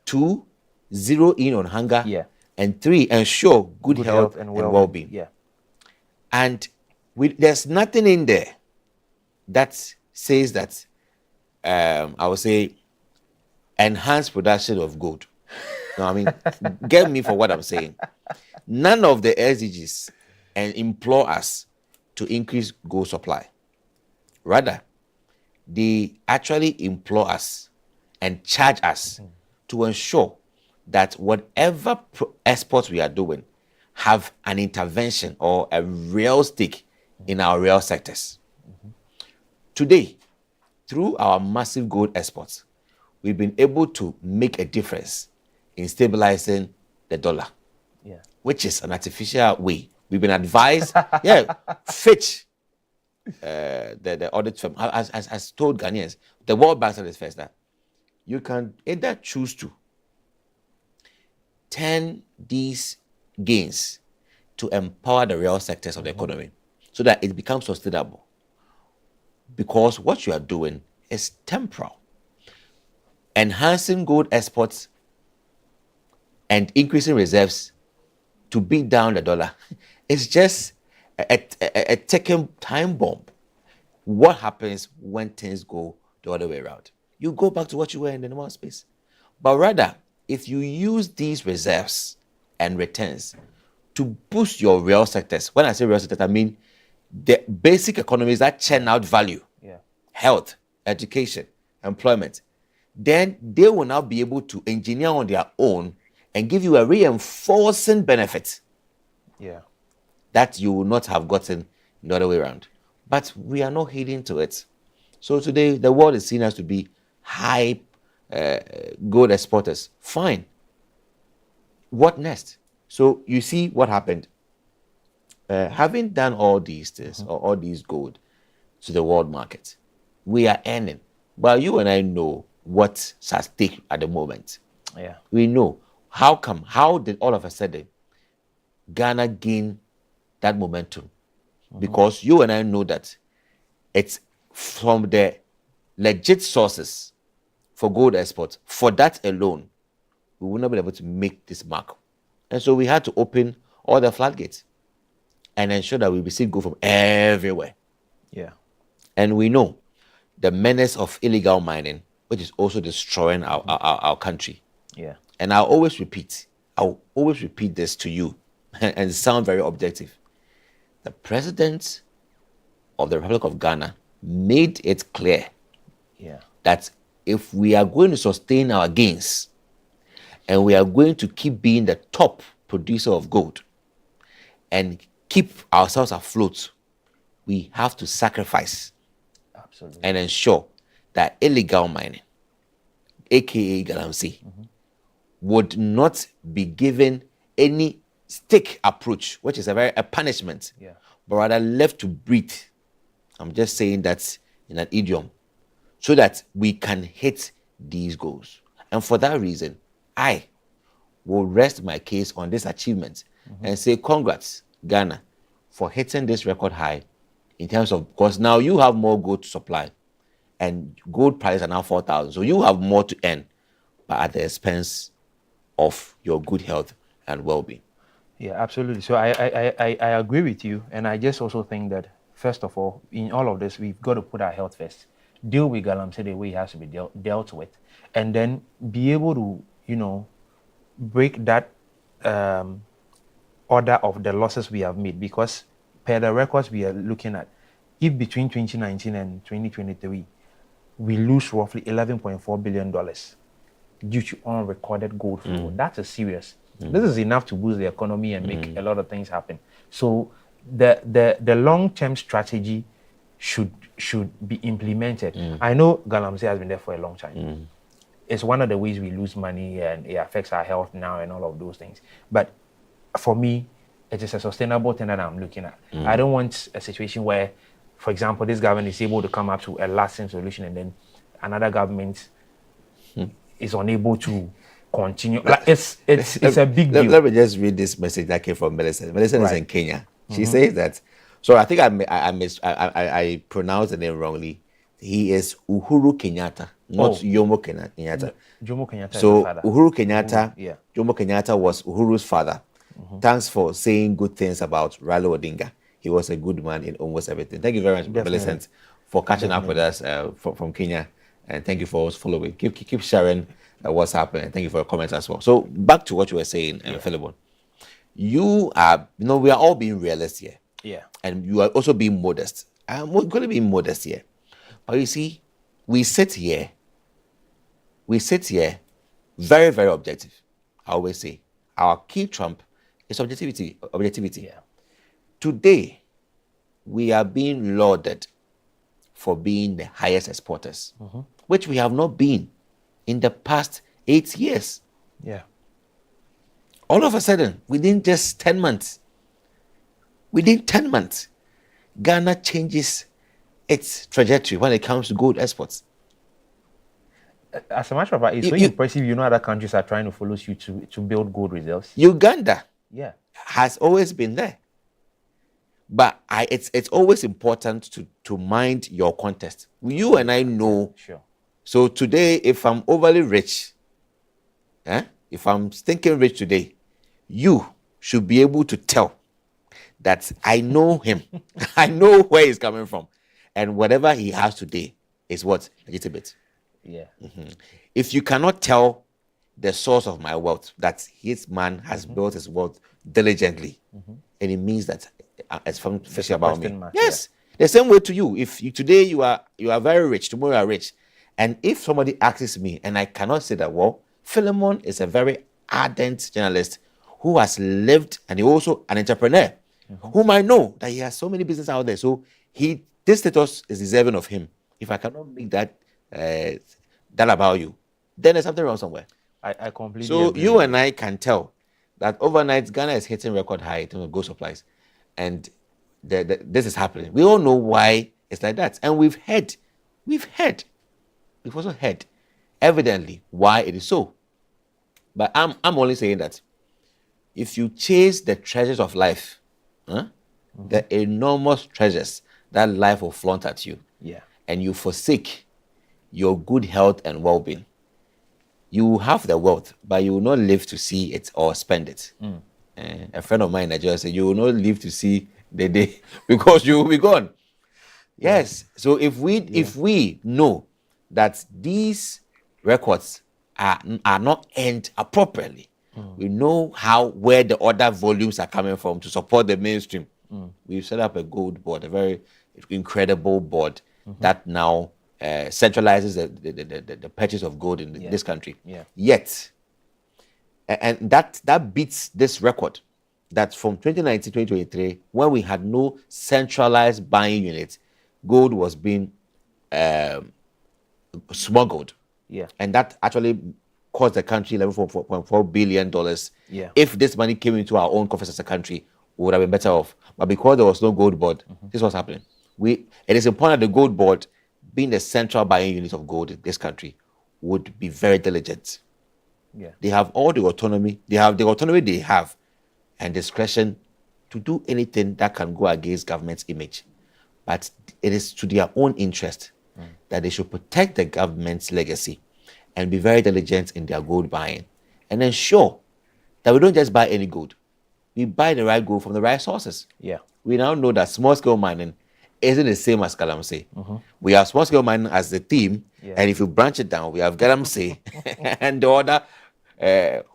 2, zero in on hunger. Yeah. And 3, ensure good health and well-being. Yeah. And there's nothing in there that says that I would say enhance production of gold. No, I mean, get me for what I'm saying. None of the SDGs implore us to increase gold supply. Rather, they actually implore us and charge us to ensure that whatever exports we are doing have an intervention or a real stake in our real sectors. Today, through our massive gold exports, we've been able to make a difference in stabilizing the dollar, which is an artificial way. We've been advised, Fitch, the audit firm, has told Ghanaians, the World Bank said this first, that you can either choose to turn these gains to empower the real sectors of the economy so that it becomes sustainable. Because what you are doing is temporal. Enhancing gold exports and increasing reserves to beat down the dollar is just a ticking time bomb. What happens when things go the other way around? You go back to what you were in the normal space. But rather, if you use these reserves and returns to boost your real sectors, when I say real sectors, I mean the basic economies that churn out value, health, education, employment, then they will now be able to engineer on their own and give you a reinforcing benefit that you will not have gotten the other way around. But we are not heeding to it. So today, the world is seen as to be high gold exporters. Fine. What next? So you see what happened. having done all these things or all these gold to the world market, we are earning. But you and I know what's at stake at the moment. Yeah. We know. How come? How did all of a sudden Ghana gain that momentum? Because you and I know that it's from the legit sources for gold export. For that alone, we will not be able to make this mark. And so we had to open all the floodgates and ensure that we receive gold from everywhere. Yeah. And we know the menace of illegal mining, which is also destroying our country. Yeah. And I'll always repeat this to you and sound very objective. The president of the Republic of Ghana made it clear that if we are going to sustain our gains and we are going to keep being the top producer of gold and keep ourselves afloat, we have to sacrifice and ensure that illegal mining, aka Galamsey, would not be given any stick approach, which is a punishment, but rather left to breathe. I'm just saying that in an idiom, so that we can hit these goals. And for that reason, I will rest my case on this achievement and say congrats, Ghana, for hitting this record high in terms of, because now you have more gold to supply and gold prices are now 4,000. So you have more to earn, but at the expense of your good health and well-being. Yeah, absolutely. So I agree with you. And I just also think that, first of all, in all of this, we've got to put our health first. Deal with Galamsey the way it has to be dealt with. And then be able to, break that order of the losses we have made. Because per the records we are looking at, if between 2019 and 2023, we lose roughly $11.4 billion due to unrecorded gold flow. That's a serious. This is enough to boost the economy and make a lot of things happen. So the long-term strategy should be implemented. I know Galamsey has been there for a long time. It's one of the ways we lose money and it affects our health now and all of those things. But for me, it is a sustainable thing that I'm looking at. I don't want a situation where, for example, this government is able to come up to a lasting solution and then another government is unable to continue. Like it's a big deal. Let me just read this message that came from Millicent. Millicent is in Kenya. She says that. So I think I pronounced the name wrongly. He is Uhuru Kenyatta, not Jomo Kenyatta. Jomo Kenyatta. So is the father. Uhuru Kenyatta, Jomo Jomo Kenyatta was Uhuru's father. Thanks for saying good things about Raila Odinga. He was a good man in almost everything. Thank you very much, Millicent, for catching up with us from Kenya, and thank you for always following. Keep sharing what's happening. Thank you for your comments as well. So back to what you were saying, Philemon. We are all being realists here. Yeah. And you are also being modest. I'm going to be modest here. But you see, we sit here very, very objective. I always say our key trump is objectivity. Yeah. Today, we are being lauded for being the highest exporters, which we have not been in the past 8 years. Yeah. All of a sudden, within just 10 months, Ghana changes its trajectory when it comes to gold exports. As a matter of fact, it's so impressive. Other countries are trying to follow you to build gold reserves. Uganda has always been there. But it's always important to mind your context. You and I know. Sure. So today, if I'm overly rich, if I'm thinking rich today, you should be able to tell that I know him. I know where he's coming from. And whatever he has today is what? Legitimate. Yeah. If you cannot tell the source of my wealth, that his man has built his wealth diligently, and it means that it's from fishy about me. Yes. The same way to you. If today you are very rich, tomorrow you are rich. And if somebody asks me and I cannot say that, well, Philemon is a very ardent journalist who has lived, and he also an entrepreneur, whom I know that he has so many businesses out there. So this status is deserving of him. If I cannot make that about you, then there's something wrong somewhere. I completely so agree. You and I can tell that overnight Ghana is hitting record high in terms of gold supplies. and this is happening. We all know why it's like that, and we've also heard evidently why it is so. But I'm only saying that if you chase the treasures of life, the enormous treasures that life will flaunt at you, and you forsake your good health and well-being, you will have the wealth, but you will not live to see it or spend it. A friend of mine in Nigeria said, you will not live to see the day because you will be gone. Yes. So if we know that these records are not earned appropriately, we know where the other volumes are coming from to support the mainstream. We've set up a gold board, a very incredible board that now centralizes the purchase of gold in this country. Yet, and that beats this record that from 2019 to 2023, when we had no centralized buying unit, gold was being smuggled. And that actually cost the country $11.4 billion. If this money came into our own coffers as a country, we would have been better off. But because there was no gold board, this was happening. It is important that the gold board, being the central buying unit of gold in this country, would be very diligent. They have all the autonomy. They have the autonomy they have and discretion to do anything that can go against government's image. But it is to their own interest that they should protect the government's legacy and be very diligent in their gold buying and ensure that we don't just buy any gold. We buy the right gold from the right sources. We now know that small-scale mining isn't the same as Galamsey. We have small-scale mining as the theme, and if you branch it down, we have Galamsey and the other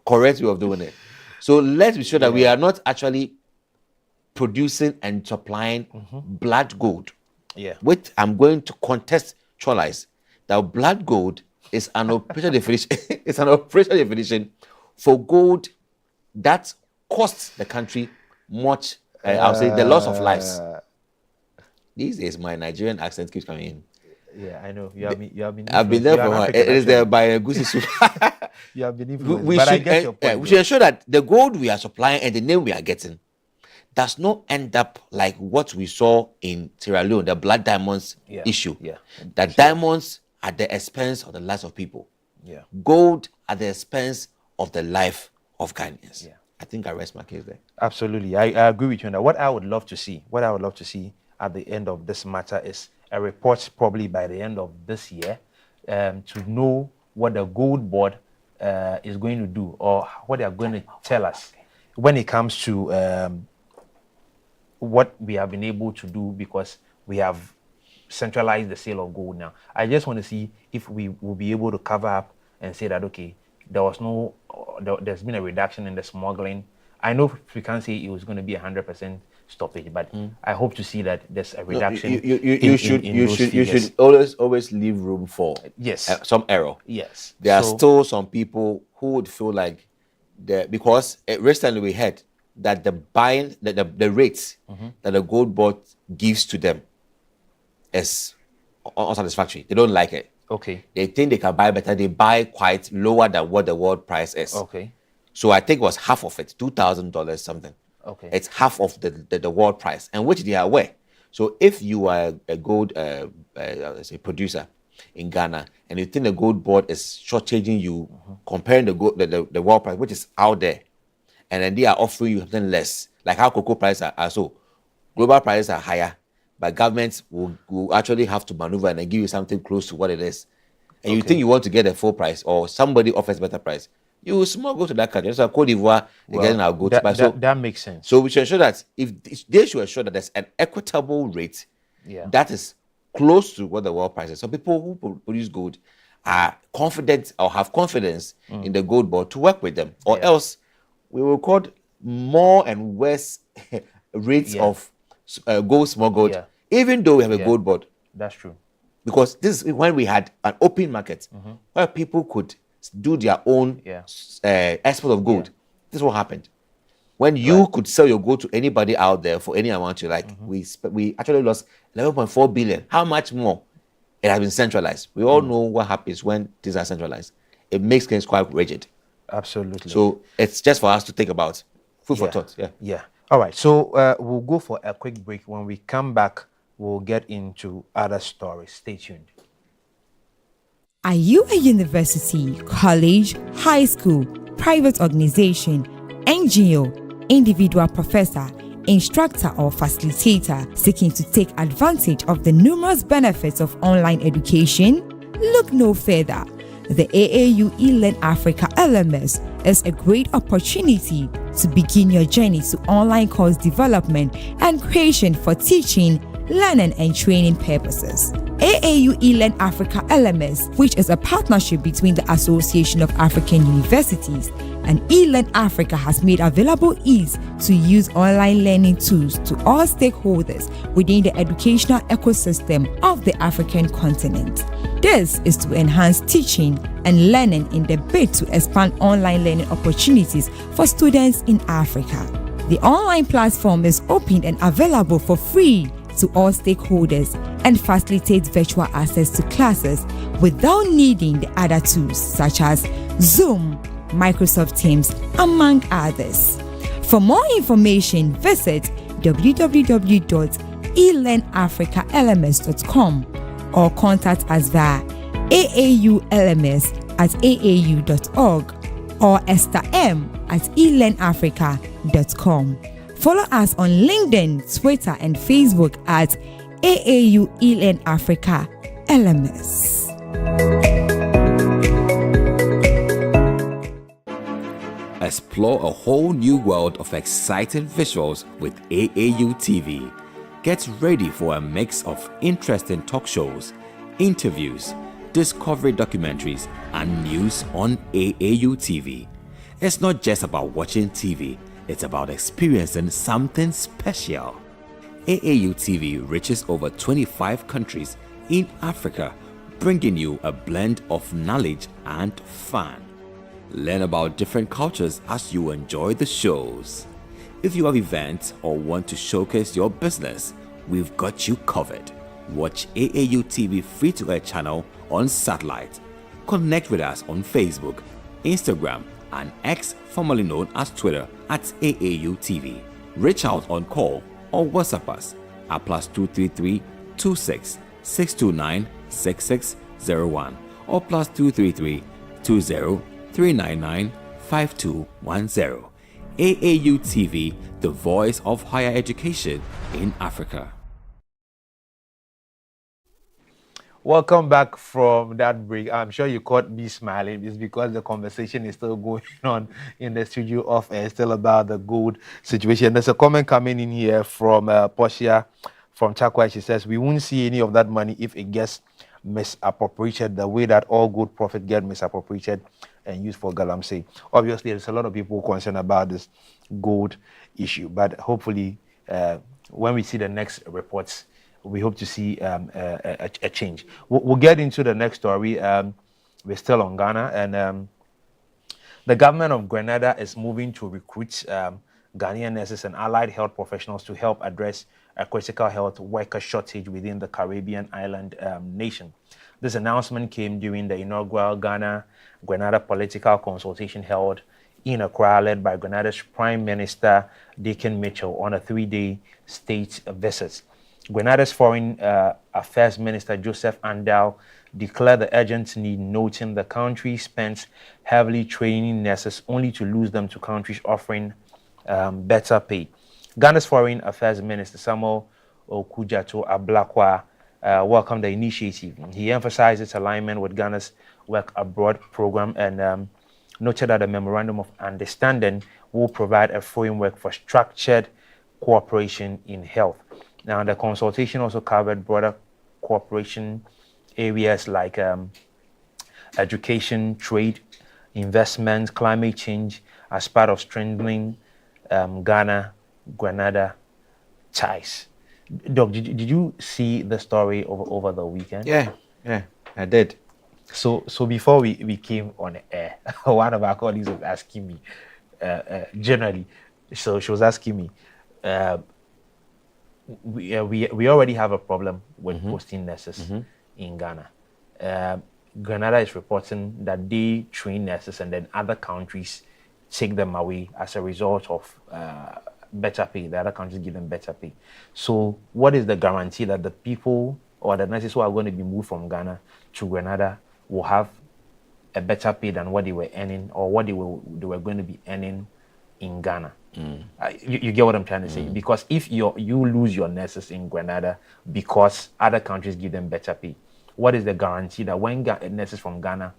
correct way of doing it. So let's be sure that we are not actually producing and supplying blood gold. Which I'm going to contextualize that blood gold is an operational definition. It's an operational definition for gold that costs the country much. I'll say the loss of lives. These days, my Nigerian accent keeps coming in. I know. I've been there for a while. It is there by a goosey soup. You have been influenced. I get your point. We should ensure that the gold we are supplying and the name we are getting does not end up like what we saw in Sierra Leone, the blood diamonds issue. That diamonds at the expense of the lives of people. Gold at the expense of the life of Ghanaians. I think I rest my case there. Absolutely. I agree with you on that. What I would love to see at the end of this matter is a report probably by the end of this year to know what the gold board is going to do or what they are going to tell us when it comes to what we have been able to do, because we have centralized the sale of gold now. I just want to see if we will be able to cover up and say that, okay, there's been a reduction in the smuggling. I know we can't say it was going to be 100% stoppage, but I hope to see that there's a reduction. You should always leave room for some error. There are still some people who would feel like because recently we heard that the rates that the gold board gives to them is unsatisfactory. They don't like it. They think they can buy better. They buy quite lower than what the world price is. So I think it was half of it, $2,000 something. It's half of the world price, and which they are aware. So if you are a gold producer in Ghana and you think the gold board is shortchanging you, comparing the world price, which is out there, and then they are offering you something less, like how cocoa prices are so. Global prices are higher, but governments will actually have to maneuver and then give you something close to what it is. And you think you want to get a full price or somebody offers better price, you will smuggle to that country. So Cote d'Ivoire, they're getting our goods. That makes sense. So we should ensure that they should ensure that there's an equitable rate that is close to what the world price is. So people who produce gold are confident or have confidence in the gold board to work with them, or else we will record more and worse rates of gold smuggled, even though we have a gold board. That's true. Because this is when we had an open market where people could do their own export of gold. This is what happened. When you could sell your gold to anybody out there for any amount you like, we actually lost 11.4 billion. How much more? It has been centralized. We all know what happens when things are centralized. It makes things quite rigid. Absolutely. So it's just for us to think about. Food for thought. All right, so we'll go for a quick break. When we come back, we'll get into other stories. Stay tuned. Are you a university, college, high school, private organization, NGO, individual professor, instructor, or facilitator seeking to take advantage of the numerous benefits of online education? Look no further. The AAU eLearn Africa LMS is a great opportunity to begin your journey to online course development and creation for teaching, learning, and training purposes. AAU eLearn Africa LMS, which is a partnership between the Association of African Universities and eLearn Africa, has made available ease to use online learning tools to all stakeholders within the educational ecosystem of the African continent. This is to enhance teaching and learning in the bid to expand online learning opportunities for students in Africa. The online platform is open and available for free to all stakeholders and facilitates virtual access to classes without needing the other tools such as Zoom, Microsoft Teams, among others. For more information, visit www.elearnafricalms.com or contact us via aaulms@aau.org or estherm@elearnafrica.com. Follow us on LinkedIn, Twitter, and Facebook at AAU eLearn Africa LMS. Explore a whole new world of exciting visuals with AAU TV. Get ready for a mix of interesting talk shows, interviews, discovery documentaries, and news on AAU TV. It's not just about watching TV, it's about experiencing something special. AAU TV reaches over 25 countries in Africa, bringing you a blend of knowledge and fun. Learn about different cultures as you enjoy the shows. If you have events or want to showcase your business, we've got you covered. Watch AAU TV free-to-air channel on satellite. Connect with us on Facebook, Instagram, and X, formerly known as Twitter, at AAU TV. Reach out on call or WhatsApp us at +233 26 629 6601 or +233 20 399 5210. AAU TV, the voice of higher education in Africa. Welcome back from that break. I'm sure you caught me smiling. It's because the conversation is still going on in the studio of air, still about the gold situation. There's a comment coming in here from Portia from Chakwa. She says, we won't see any of that money if it gets misappropriated the way that all good profit get misappropriated and used for galamsey. Obviously, there's a lot of people concerned about this gold issue, but hopefully when we see the next reports, we hope to see a change. We'll get into the next story. We're still on Ghana, and the government of Grenada is moving to recruit Ghanaian nurses and allied health professionals to help address a critical health worker shortage within the Caribbean island nation. This announcement came during the inaugural Ghana-Grenada political consultation held in Accra, led by Grenada's Prime Minister Dickon Mitchell on a 3-day state visit. Grenada's Foreign Affairs Minister Joseph Andal declared the urgent need, noting the country spends heavily training nurses only to lose them to countries offering better pay. Ghana's Foreign Affairs Minister Samuel Okujato Ablakwa welcomed the initiative. He emphasized its alignment with Ghana's Work Abroad program and noted that the Memorandum of Understanding will provide a framework for structured cooperation in health. Now, the consultation also covered broader cooperation areas like education, trade, investment, climate change, as part of strengthening Ghana-Grenada ties. Doc, did you see the story over the weekend? Yeah, I did. So before we came on air, one of our colleagues was asking me, generally, so she was asking me, we already have a problem with posting nurses in Ghana. Grenada is reporting that they train nurses and then other countries take them away as a result of better pay. The other countries give them better pay. So what is the guarantee that the people or the nurses who are going to be moved from Ghana to Grenada will have a better pay than what they were earning or what they were going to be earning in Ghana? You get what I'm trying to say? Because if you lose your nurses in Grenada because other countries give them better pay, what is the guarantee that when nurses from Ghana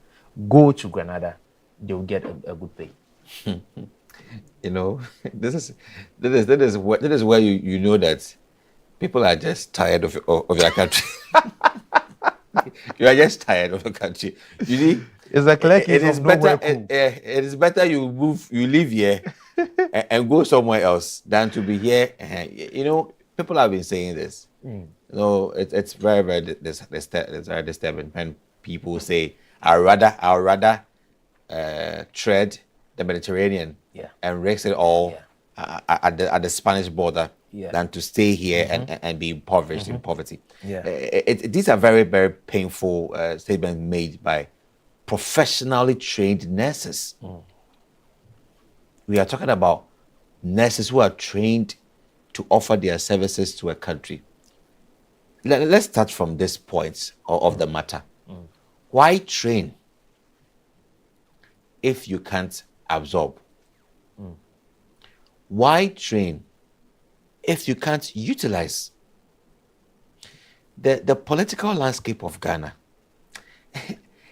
go to Grenada, they'll get a good pay? You know, this is where you know that people are just tired of your country. You are just tired of your country. You see, it's like it is better. It is better you live here and go somewhere else than to be here. You know, people have been saying this. You know, it's very, very disturbing when people say, "I'd rather tread the Mediterranean and risk it all at the Spanish border than to stay here and be impoverished in poverty." These are very, very painful statements made by professionally trained nurses. We are talking about nurses who are trained to offer their services to a country. Let's start from this point of the matter. Why train if you can't absorb? Why train if you can't utilize? The political landscape of Ghana,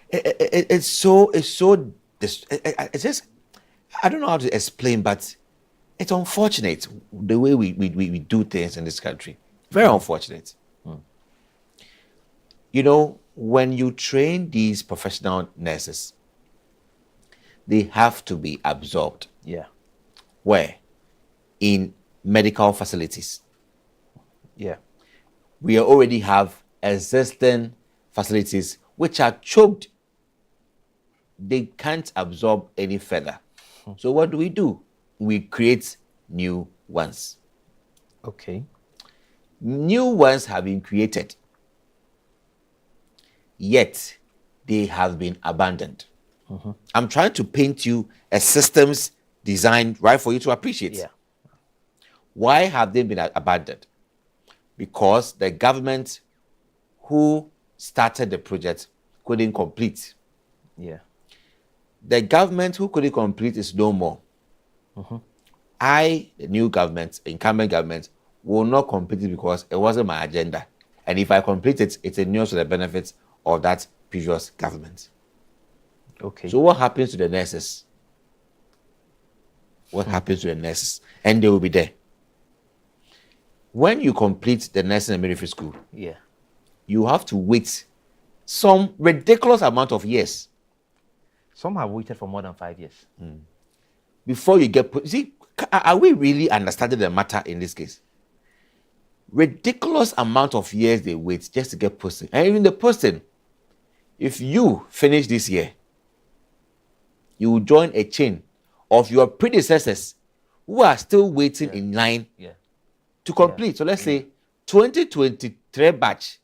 it's just, I don't know how to explain, but it's unfortunate the way we do things in this country. Very unfortunate. You know, when you train these professional nurses, they have to be absorbed. Where? In medical facilities. We already have existing facilities which are choked. They can't absorb any further. So what do? We create new ones. New ones have been created, yet they have been abandoned. I'm trying to paint you a systems designed right for you to appreciate. Why have they been abandoned? Because the government who started the project couldn't complete. The government who couldn't complete is no more. The new government, incumbent government, will not complete it because it wasn't my agenda. And if I complete it, it's a news to the benefits of that previous government. So what happens to the nurses? What happens to the nurses? And they will be there. When you complete the nursing and midwifery school, you have to wait some ridiculous amount of years. Some have waited for more than 5 years. Before you get put. See, are we really understanding the matter in this case? Ridiculous amount of years they wait just to get posted. And even the posting, if you finish this year, you will join a chain of your predecessors who are still waiting in line to complete. So let's say 2023 batch,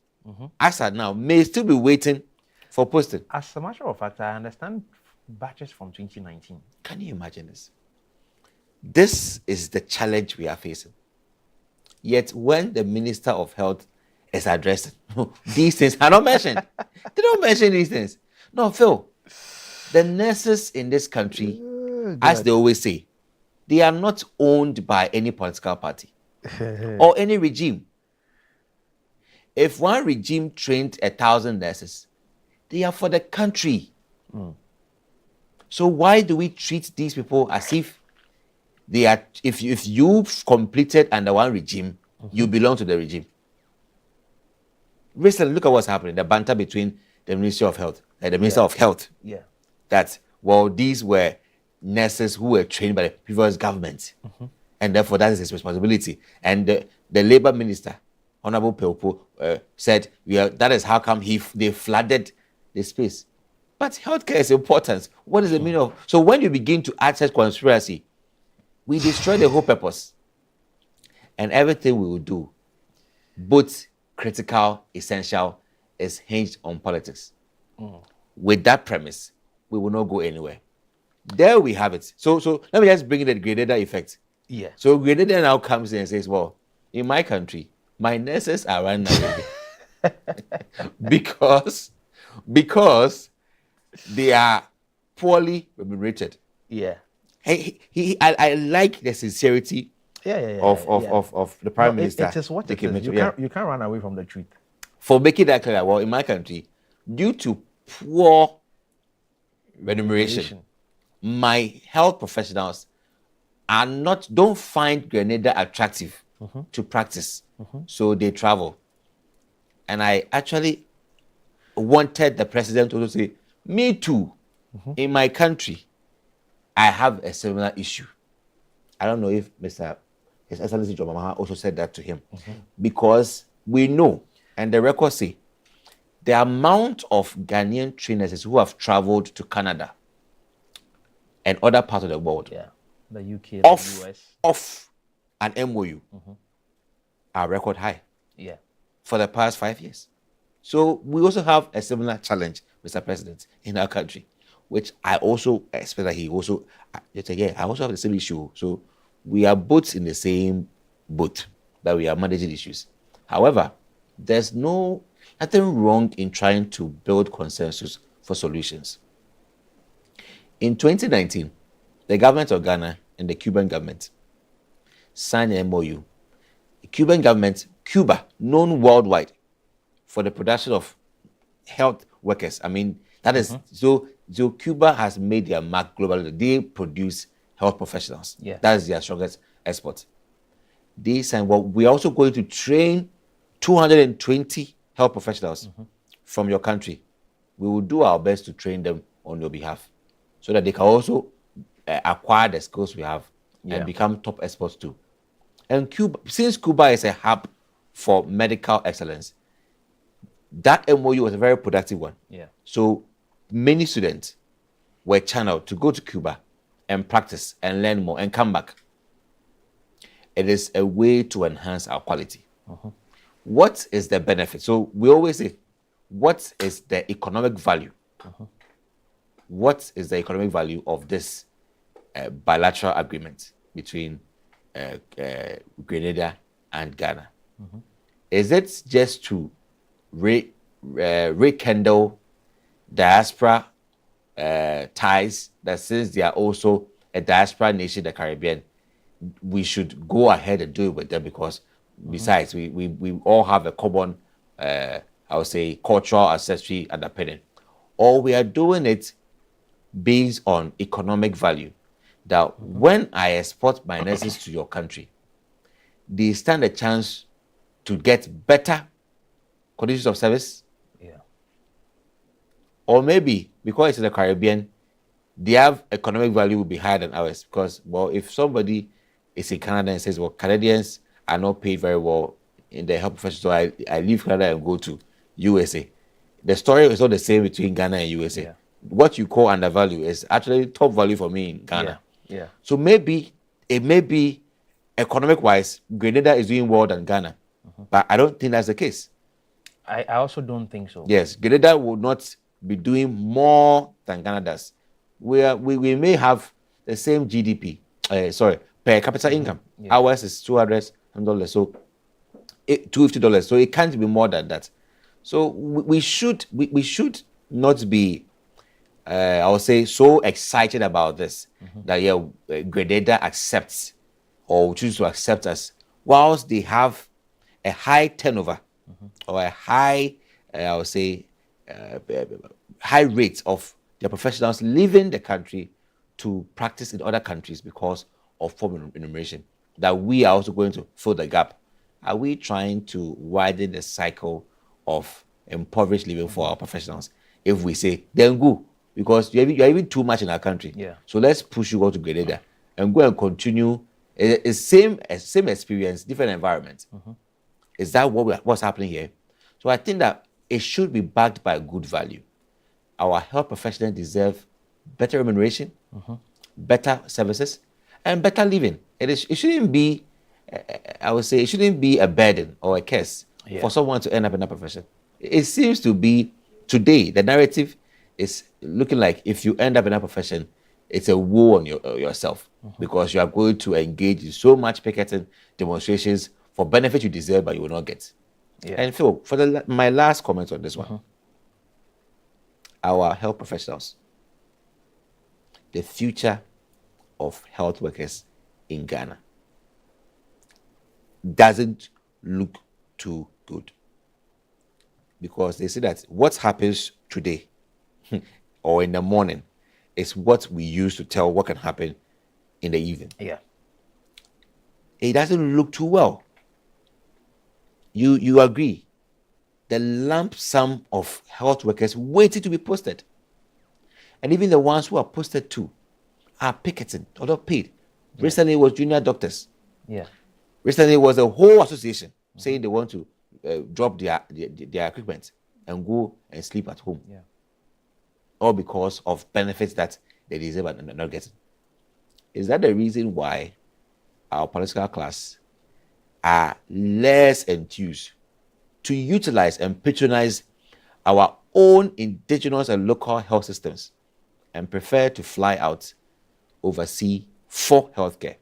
as at now, may still be waiting for posting. As a matter of fact, I understand batches from 2019. Can you imagine this? This is the challenge we are facing. Yet when the Minister of Health is addressing, these things are not mentioned. They don't mention these things. No, Phil, the nurses in this country, as they always say, they are not owned by any political party or any regime. If one regime trained 1,000 nurses, they are for the country. So why do we treat these people as if they are, if you've completed under one regime, you belong to the regime? Recently, look at what's happening, the banter between the Ministry of Health and the Minister of Health. That, well, these were nurses who were trained by the previous government. And therefore, that is his responsibility. And the Labour Minister, Honorable Pelpo, said, that is how come they flooded the space. But healthcare is important. What is the meaning of? So when you begin to add such conspiracy, we destroy the whole purpose. And everything we will do, both critical, essential, is hinged on politics. With that premise, we will not go anywhere. There we have it. So let me just bring in the gradator effect. Yeah. So Grenada now comes in and says, well, in my country, my nurses are running away because they are poorly remunerated. Yeah. I like the sincerity of the Prime Minister. It is what it making is. mention- You can't run away from the truth. For making that clear, well, in my country, due to poor remuneration, my health professionals don't find Grenada attractive to practice. So they travel. And I actually wanted the president to also say, me too, in my country, I have a similar issue. I don't know if His Excellency John Mahama also said that to him. Because we know, and the records say, the amount of Ghanaian trainers who have traveled to Canada and other parts of the world, the UK, the US, off an MOU, are record high. Yeah. For the past 5 years. So we also have a similar challenge, Mr. President, in our country, which I also expect that he also, I also have the same issue. So we are both in the same boat, that we are managing issues. However, there's nothing wrong in trying to build consensus for solutions. In 2019, the government of Ghana and the Cuban government signed an MOU. The Cuban government, Cuba, known worldwide for the production of health workers. I mean, that is, so Cuba has made their mark globally. They produce health professionals. Yeah. That is their strongest export. They said, well, we're also going to train 220 health professionals from your country. We will do our best to train them on your behalf so that they can also acquire the skills we have and become top experts too. And Cuba, since Cuba is a hub for medical excellence, that MOU was a very productive one. Yeah. So many students were channeled to go to Cuba and practice and learn more and come back. It is a way to enhance our quality. What is the benefit? So we always say, what is the economic value? What is the economic value of this bilateral agreement between Grenada and Ghana? Is it just to rekindle diaspora ties, that since they are also a diaspora nation in the Caribbean, we should go ahead and do it with them because besides, we all have a common, I would say, cultural ancestry underpinning. Or we are doing it based on economic value, that when I export my nurses to your country, they stand a chance to get better conditions of service. Yeah. Or maybe because it's in the Caribbean, they have economic value will be higher than ours. Because, well, if somebody is in Canada and says, well, Canadians are not paid very well in the health profession, so I leave Canada and go to USA. The story is not the same between Ghana and USA. Yeah. What you call undervalue is actually top value for me in Ghana. Yeah. So maybe it may be economic-wise, Grenada is doing well than Ghana. But I don't think that's the case. I also don't think so. Yes, Grenada would not be doing more than Ghana does. We may have the same GDP, per capita income. Yeah. Ours is $200, so $250. So it can't be more than that. So we should not be, I would say, so excited about this that Grenada accepts or choose to accept us, whilst they have a high turnover or a high, I would say, high rate of their professionals leaving the country to practice in other countries because of poor remuneration. That we are also going to fill the gap. Are we trying to widen the cycle of impoverished living for our professionals? If we say, then go, because you're even too much in our country. Yeah. So let's push you go to Grenada and go and continue. It's same experience, different environment. Is that what's happening here? So I think that it should be backed by good value. Our health professionals deserve better remuneration, better services, and better living. It shouldn't be, I would say, it shouldn't be a burden or a curse for someone to end up in that profession. It seems to be today, the narrative is looking like if you end up in that profession, it's a war on yourself because you are going to engage in so much picketing demonstrations for benefit you deserve but you will not get. Yeah. And Phil, for my last comment on this one, our health professionals, the future of health workers in Ghana doesn't look too good because they say that what happens today or in the morning is what we use to tell what can happen in the evening. Yeah. It doesn't look too well. You agree? The lump sum of health workers waiting to be posted, and even the ones who are posted too, are picketing or not paid. Recently it was junior doctors. Yeah. Recently it was a whole association saying they want to drop their equipment and go and sleep at home. Yeah. All because of benefits that they deserve and are not getting. Is that the reason why our political class are less enthused to utilize and patronize our own indigenous and local health systems and prefer to fly out overseas for healthcare,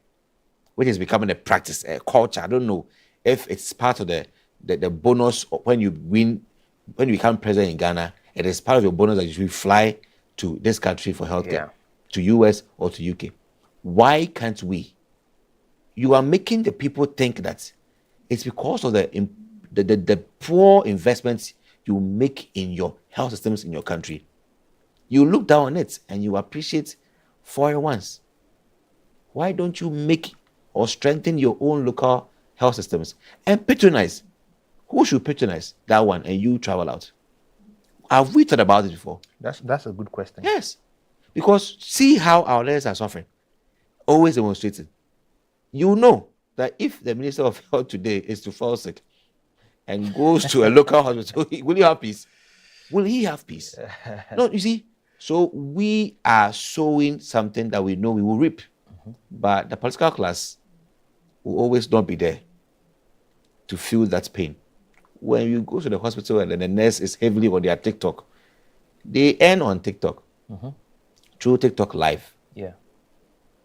which is becoming a practice, a culture? I don't know if it's part of the bonus when you win, when you become president in Ghana. It is part of your bonus that you should fly to this country for healthcare, to US or to UK. Why can't we? You are making the people think that it's because of the poor investments you make in your health systems in your country. You look down on it and you appreciate foreign ones. Why don't you make or strengthen your own local health systems and patronize? Who should patronize that one and you travel out? Have we thought about it before? That's a good question. Yes. Because see how our leaders are suffering. Always demonstrating. You know that if the Minister of Health today is to fall sick and goes to a local hospital, will he have peace? Will he have peace? No, you see. So we are sowing something that we know we will reap. But the political class will always not be there to feel that pain. When you go to the hospital and then the nurse is heavily on their TikTok, they earn on TikTok through TikTok Live. Yeah.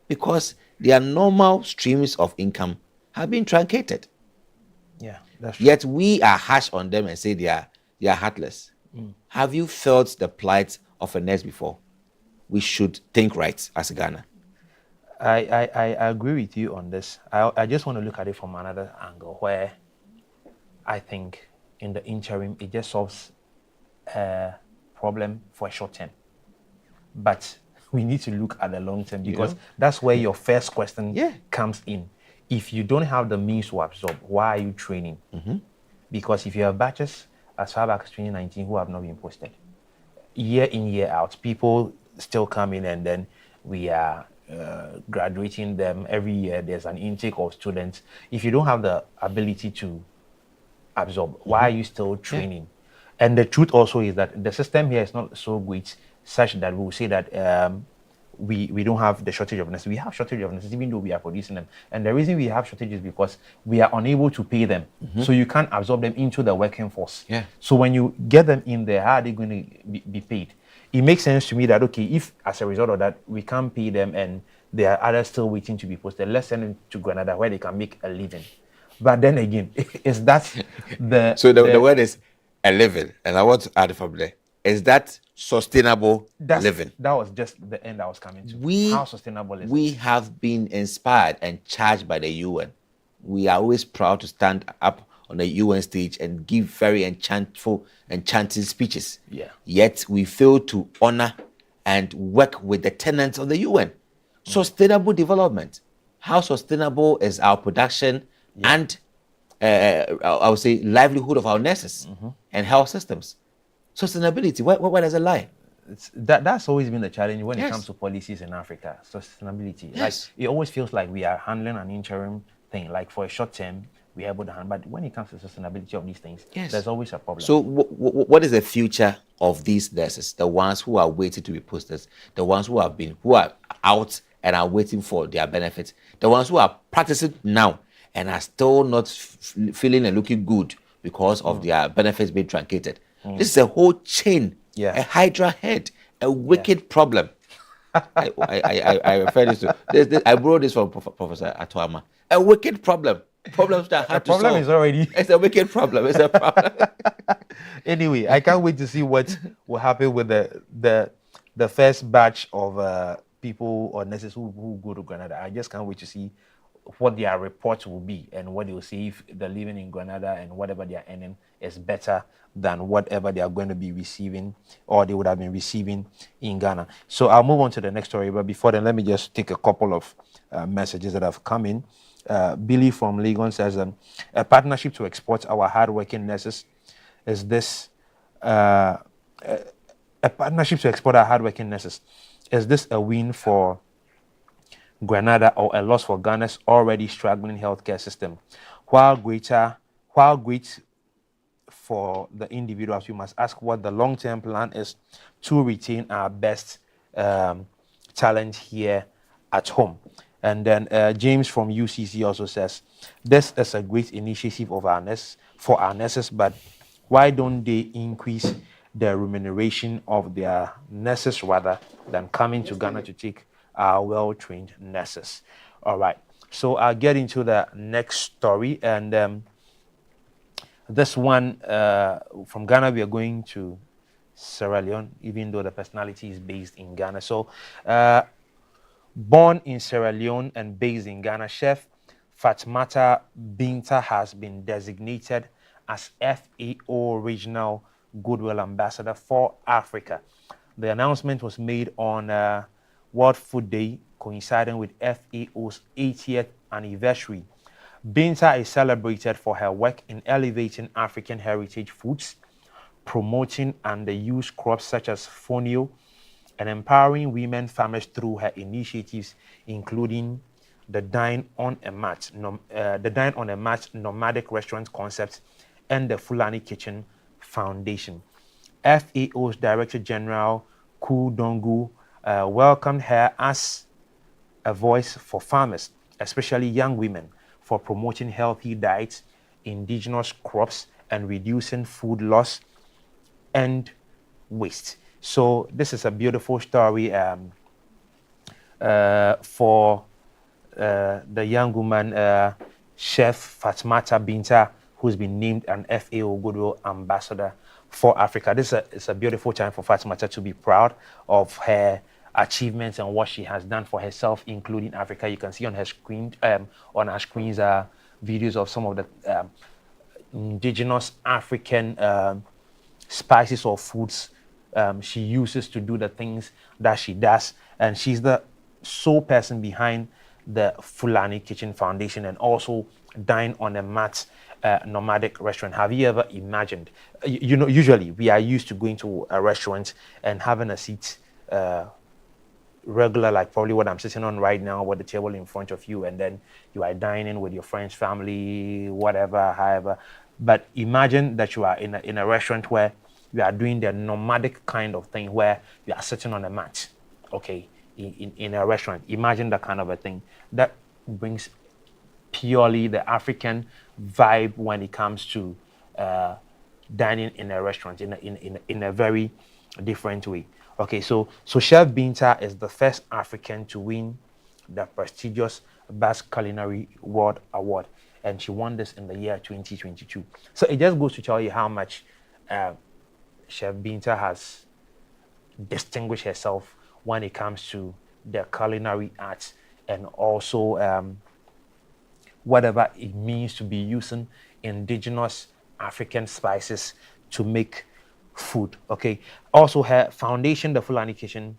Because their normal streams of income have been truncated. Yeah, that's true. Yet we are harsh on them and say they are heartless. Have you felt the plight of a nurse before? We should think right as Ghana. I agree with you on this. I just want to look at it from another angle where I think in the interim it just solves a problem for a short term. But we need to look at the long term because that's where your first question comes in. If you don't have the means to absorb, why are you training? Because if you have batches as far back as 2019 who have not been posted, year in, year out, people still come in and then we are graduating them every year. There's an intake of students. If you don't have the ability to absorb, why are you still training? And the truth also is that the system here is not so great such that we will say that we don't have the shortage of nurses. We have shortage of nurses even though we are producing them. And the reason we have shortage is because we are unable to pay them. So you can't absorb them into the working force. So when you get them in there, how are they going to be paid? It makes sense to me that, okay, if as a result of that, we can't pay them and there are others still waiting to be posted, let's send them to Grenada where they can make a living. But then again, is that the... So the word is a living. And I want to add from there. Is that sustainable living? That was just the end I was coming to. How sustainable is we it? have been inspired and charged by the UN. We are always proud to stand up on the UN stage and give very enchanting speeches. Yet we fail to honor and work with the tenets of the UN. Sustainable development. How sustainable is our production and I would say livelihood of our nurses and health systems? Sustainability, where does it lie? That's always been the challenge when it comes to policies in Africa. Sustainability. Like, it always feels like we are handling an interim thing. Like for a short term, we are able to handle. But when it comes to sustainability of these things, there's always a problem. So what is the future of these nurses? The ones who are waiting to be posted, the ones who are out and are waiting for their benefits, the ones who are practicing now and are still not feeling and looking good because of their benefits being truncated. This is a whole chain, a hydra head, a wicked problem. I refer this to this, I borrowed this from Professor Atuama. A wicked problem. Problems that The hard to problem solve. is already. It's a wicked problem. It's a problem. Anyway, I can't wait to see what will happen with the first batch of people or nurses who go to Grenada. I just can't wait to see what their reports will be and what they will see if they're living in Grenada and whatever they are earning is better than whatever they are going to be receiving or they would have been receiving in Ghana. So I'll move on to the next story. But before then, let me just take a couple of messages that have come in. Billy from Legon says, a partnership to export our hardworking nurses. Is this a partnership to export our hardworking nurses? Is this a win for Grenada or a loss for Ghana's already struggling healthcare system? While great for the individuals, we must ask what the long-term plan is to retain our best talent here at home. And then James from UCC also says, this is a great initiative of our nurses, but why don't they increase the remuneration of their nurses rather than coming to Ghana to take our well-trained nurses? All right, so I'll get into the next story. And this one from Ghana, we are going to Sierra Leone, even though the personality is based in Ghana. So born in Sierra Leone and based in Ghana, Chef Fatmata Binta has been designated as FAO Regional Goodwill Ambassador for Africa. The announcement was made on World Food Day, coinciding with FAO's 80th anniversary. Binta is celebrated for her work in elevating African heritage foods, promoting underused crops such as fonio, and empowering women farmers through her initiatives, including the Dine on a Mat nomadic restaurant concept and the Fulani Kitchen Foundation. FAO's Director General Ku Dongu welcomed her as a voice for farmers, especially young women, for promoting healthy diets, indigenous crops, and reducing food loss and waste. So this is a beautiful story for the young woman, Chef Fatmata Binta, who's been named an FAO Goodwill Ambassador for Africa. This is a beautiful time for Fatmata to be proud of her achievements and what she has done for herself, including Africa. You can see on her screen, on her screens, videos of some of the indigenous African spices or foods she uses to do the things that she does. And she's the sole person behind the Fulani Kitchen Foundation and also Dine on a Mat nomadic restaurant. Have you ever imagined, you know, usually we are used to going to a restaurant and having a seat regular, like probably what I'm sitting on right now with the table in front of you, and then you are dining with your friends, family, whatever, however. But imagine that you are in a restaurant where you are doing the nomadic kind of thing where you are sitting on a mat, okay, in a restaurant. Imagine that kind of a thing. That brings purely the African vibe when it comes to dining in a restaurant in a very different way. Okay, so Chef Binta is the first African to win the prestigious Basque Culinary World Award, and she won this in the year 2022. So it just goes to tell you how much Chef Binta has distinguished herself when it comes to the culinary arts and also whatever it means to be using indigenous African spices to make food. Okay. Also, her foundation, the Fulani Kitchen,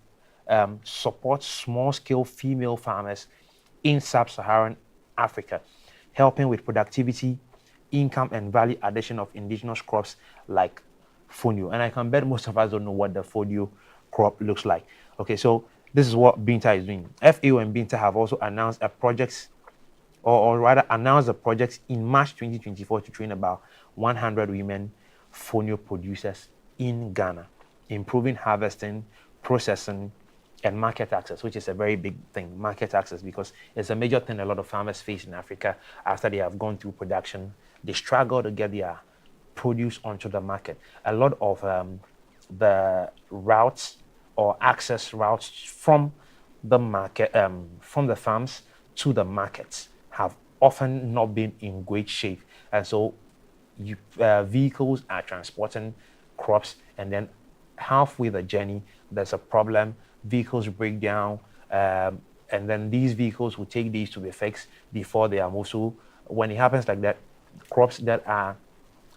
supports small-scale female farmers in sub-Saharan Africa, helping with productivity, income, and value addition of indigenous crops like fonio. And I can bet most of us don't know what the fonio crop looks like. Okay, so this is what Binta is doing. FAO and Binta have also announced a project, or rather announced a project in March 2024 to train about 100 women fonio producers in Ghana, improving harvesting, processing, and market access, which is a very big thing, market access, because it's a major thing a lot of farmers face in Africa after they have gone through production. They struggle to get their produce onto the market. A lot of the routes or access routes from the market, from the farms to the markets, have often not been in great shape, and so vehicles are transporting crops, and then halfway the journey there's a problem, vehicles break down, and then these vehicles will take days to be fixed before they are moved. So when it happens like that, crops that are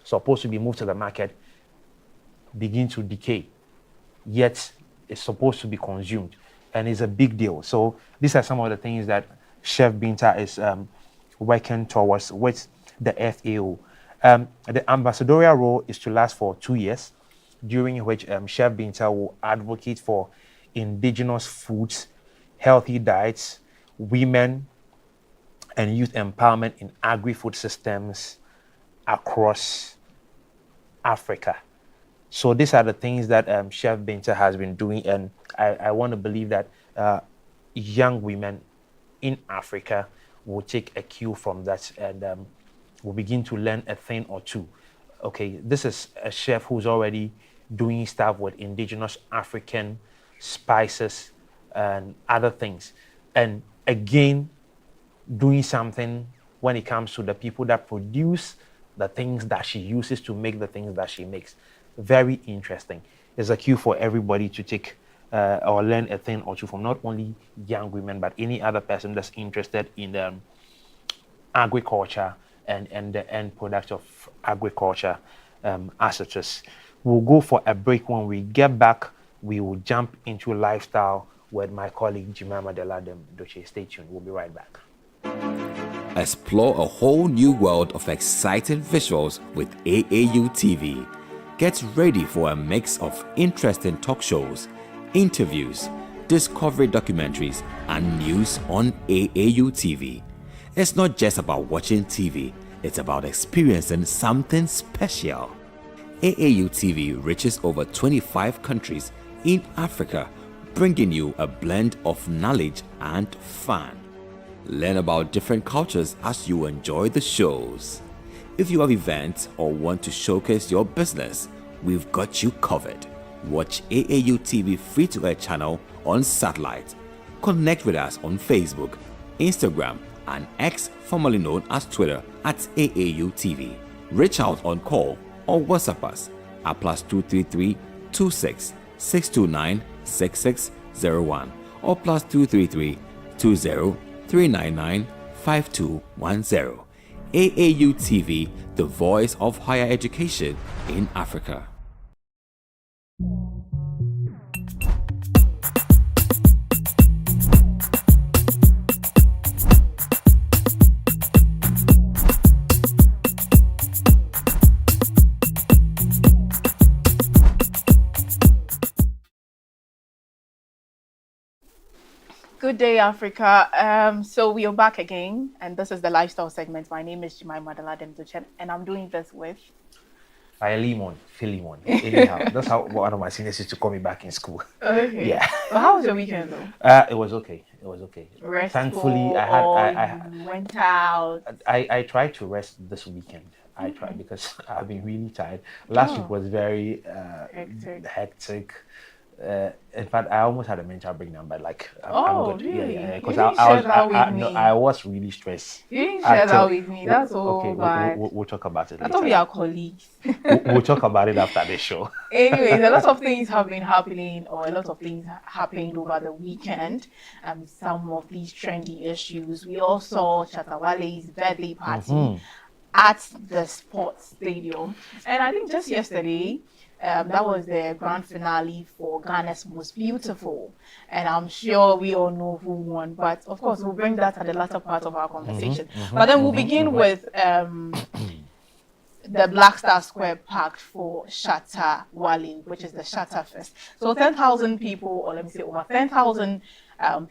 supposed to be moved to the market begin to decay, yet it's supposed to be consumed, and it's a big deal. So these are some of the things that Chef Binta is working towards with the FAO. The ambassadorial role is to last for 2 years, during which Chef Binta will advocate for indigenous foods, healthy diets, women and youth empowerment in agri-food systems across Africa. So these are the things that Chef Binta has been doing, and I want to believe that young women in Africa will take a cue from that, and will begin to learn a thing or two. Okay, this is a chef who's already doing stuff with indigenous African spices and other things, and again doing something when it comes to the people that produce the things that she uses to make the things that she makes. Very interesting. There's a cue for everybody to take or learn a thing or two from not only young women, but any other person that's interested in agriculture and the end product of agriculture as it is. We'll go for a break. When we get back, we will jump into lifestyle with my colleague Jemima Deladem Doche. Stay tuned. We'll be right back. Explore a whole new world of exciting visuals with aautv. Get ready for a mix of interesting talk shows, interviews, discovery documentaries, and news on aautv. It's not just about watching TV, it's about experiencing something special. aautv reaches over 25 countries in Africa, bringing you a blend of knowledge and fun. Learn about different cultures as you enjoy the shows. If you have events or want to showcase your business, we've got you covered. Watch aautv free-to-air channel on satellite. Connect with us on Facebook, Instagram, and X, formerly known as Twitter, at aautv. Reach out on call or WhatsApp us at +233 26 629 6601 or +233 20 399 5210. aautv, the voice of higher education in Africa. Good day, Africa. So we are back again, and this is the lifestyle segment. My name is Jemima Deladem Duchen, and I'm doing this with Philemon. Anyhow, that's how one of my seniors used to call me back in school. Okay. Yeah. Well, how was your weekend though? It was okay. Restful, Thankfully, I went out. I tried to rest this weekend. I tried because I've been really tired. Last week was very hectic. In fact, I almost had a mental breakdown, but like, I'm good. Really? Yeah, because I was really stressed. You didn't share that with me. That's all okay. bad. We'll talk about it. I thought we are colleagues. we'll talk about it after the show. Anyways, a lot of things have been happening, or a lot of things happened over the weekend. Some of these trendy issues. We all saw Chatawale's birthday party at the sports stadium, and I think just yesterday. That was the grand finale for Ghana's Most Beautiful, and I'm sure we all know who won, but of course we'll bring that at the latter part of our conversation. But then we'll begin with the Black Star Square packed for Shatta Wale, which is the Shatta Fest. So 10,000 people, or let me say over 10,000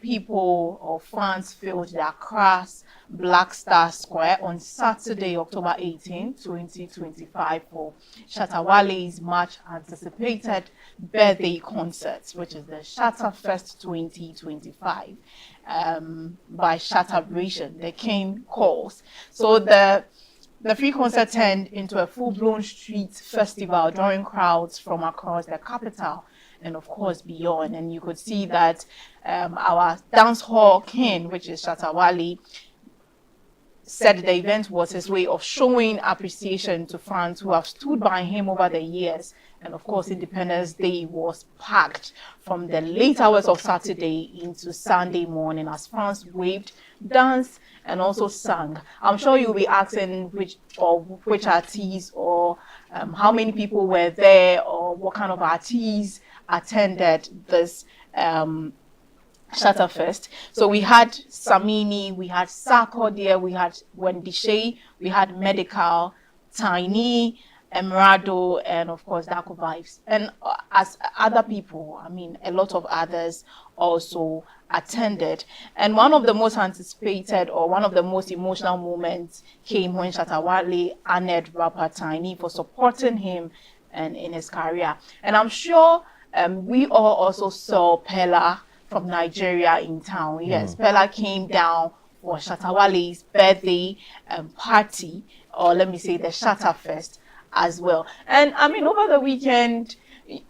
people or fans filled the Accra's Black Star Square on Saturday, October 18, 2025 for Shatta Wale's much anticipated birthday concert, which is the Shatta Fest 2025 by Shatta Bration, the King Calls. So the The free concert turned into a full-blown street festival, drawing crowds from across the capital and, of course, beyond. And you could see that our dance hall king, which is Shatta Wale, said the event was his way of showing appreciation to fans who have stood by him over the years. And of course, Independence Day was packed from the late hours of Saturday into Sunday morning as fans waved, danced, and also sang. I'm sure you'll be asking which artists or how many people were there or what kind of artists attended this Shatterfest. So we had Samini, we had Sako there, we had Wendy Shea, we had Medical, Tiny, Emirado, and of course Darko Vibes. And as other people, I mean, a lot of others also attended. And one of the most anticipated or one of the most emotional moments came when Shatta Wale honored rapper Tiny for supporting him and in his career. And I'm sure we all also saw Pella from Nigeria in town. Yes, Pella came down for Shatta Wale's birthday party, or let me say the Shatterfest as well. And I mean, over the weekend,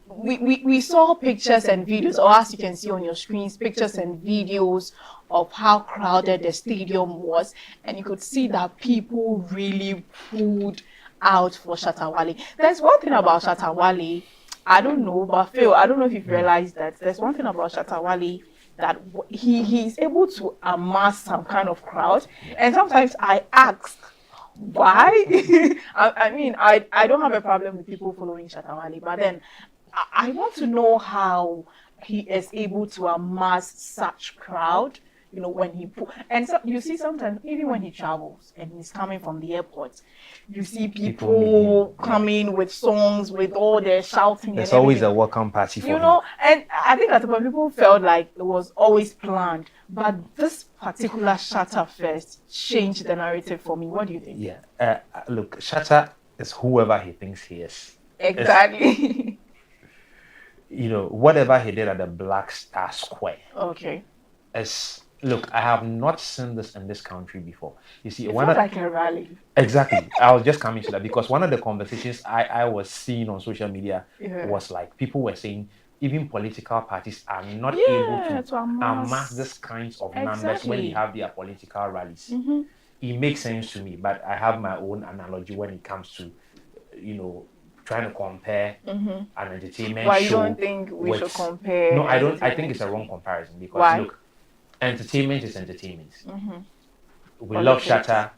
we saw pictures and videos, or as you can see on your screens, pictures and videos of how crowded the stadium was. And you could see that people really pulled out for Shatta Wale. There's one thing about Shatta Wale, I don't know, but Phil, I don't know if you've realized that there's one thing about Shatta Wale, that he's able to amass some kind of crowd. And sometimes I ask, why? I mean, I don't have a problem with people following Shatta Wale, but then I want to know how he is able to amass such crowd, you know, when he and so you see sometimes even when he travels and he's coming from the airport, you see people coming with songs, with all their shouting. There's always a welcome party for him. Know, and I think at the point people felt like it was always planned, but this particular Shatterfest changed the narrative for me. What do you think? Yeah, look, Shatta is whoever he thinks he is. Exactly. You know, whatever he did at the Black Star Square. Okay. Look, I have not seen this in this country before. You see, it felt like a rally. Exactly. I was just coming to that because one of the conversations I was seeing on social media was like people were saying even political parties are not able to amass this kinds of numbers when they have their political rallies. It makes sense to me, but I have my own analogy when it comes to, you know, trying to compare an entertainment show. Why you don't think we should compare? No, I don't. I think it's a wrong comparison because look, entertainment is entertainment. We love Shatta.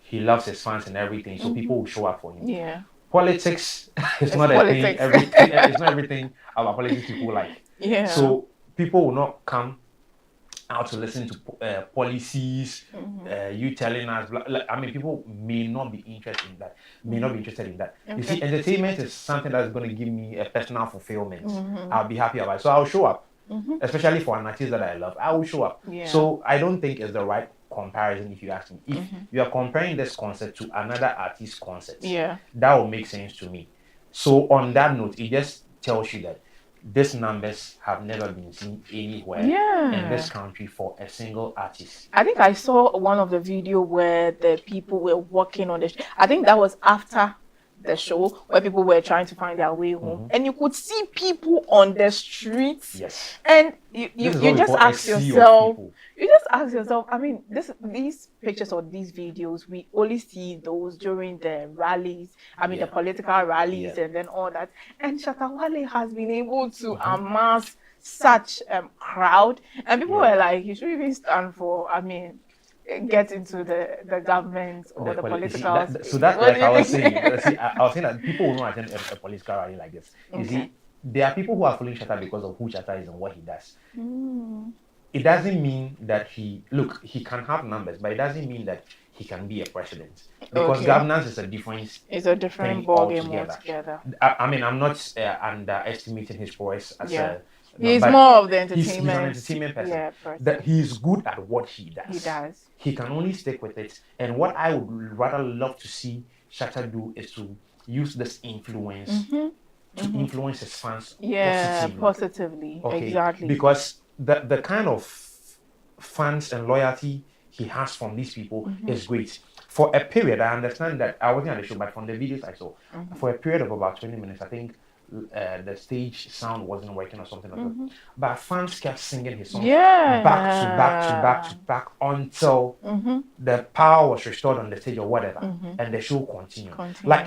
He loves his fans and everything, so people will show up for him. Yeah. Politics is not a thing. It's not everything about politics people like. Yeah. So people will not come out to listen to policies. You telling us. I mean, people may not be interested in that. Okay. You see, entertainment is something that's going to give me a personal fulfillment. I'll be happy about it, so I'll show up. Especially for an artist that I love, I will show up. So I don't think it's the right comparison if you ask me. If you are comparing this concert to another artist's concert, that will make sense to me. So on that note, it just tells you that these numbers have never been seen anywhere in this country for a single artist. I think I saw one of the video where the people were walking on the street. I think that was after the show where people were trying to find their way home, and you could see people on the streets. Yes. And you just ask yourself. You just ask yourself. I mean, these pictures or these videos, we only see those during the rallies. I mean, the political rallies and then all that. And Shatta Wale has been able to amass such crowd, and people were like, "You should even stand for." I mean, get into the government or the political. So that's like I was saying. I was saying that people will not attend a political rally like this. You see, there are people who are following Shatta because of who Shatta is and what he does. It doesn't mean that he can have numbers, but it doesn't mean that he can be a president because governance is a different. It's a different ballgame altogether. I mean, I'm not underestimating his voice as a. He's more of the entertainment. He's an entertainment person. Yeah, that he's good at what he does. He does. He can only stick with it. And what I would rather love to see Shatta do is to use this influence to influence his fans positively. Okay? Exactly. Because the kind of fans and loyalty he has from these people is great. for a period, I understand that I wasn't at the show, but from the videos I saw, for a period of about 20 minutes, I think the stage sound wasn't working or something like that. But fans kept singing his songs back to back to back to back until the power was restored on the stage or whatever, and the show continued. Like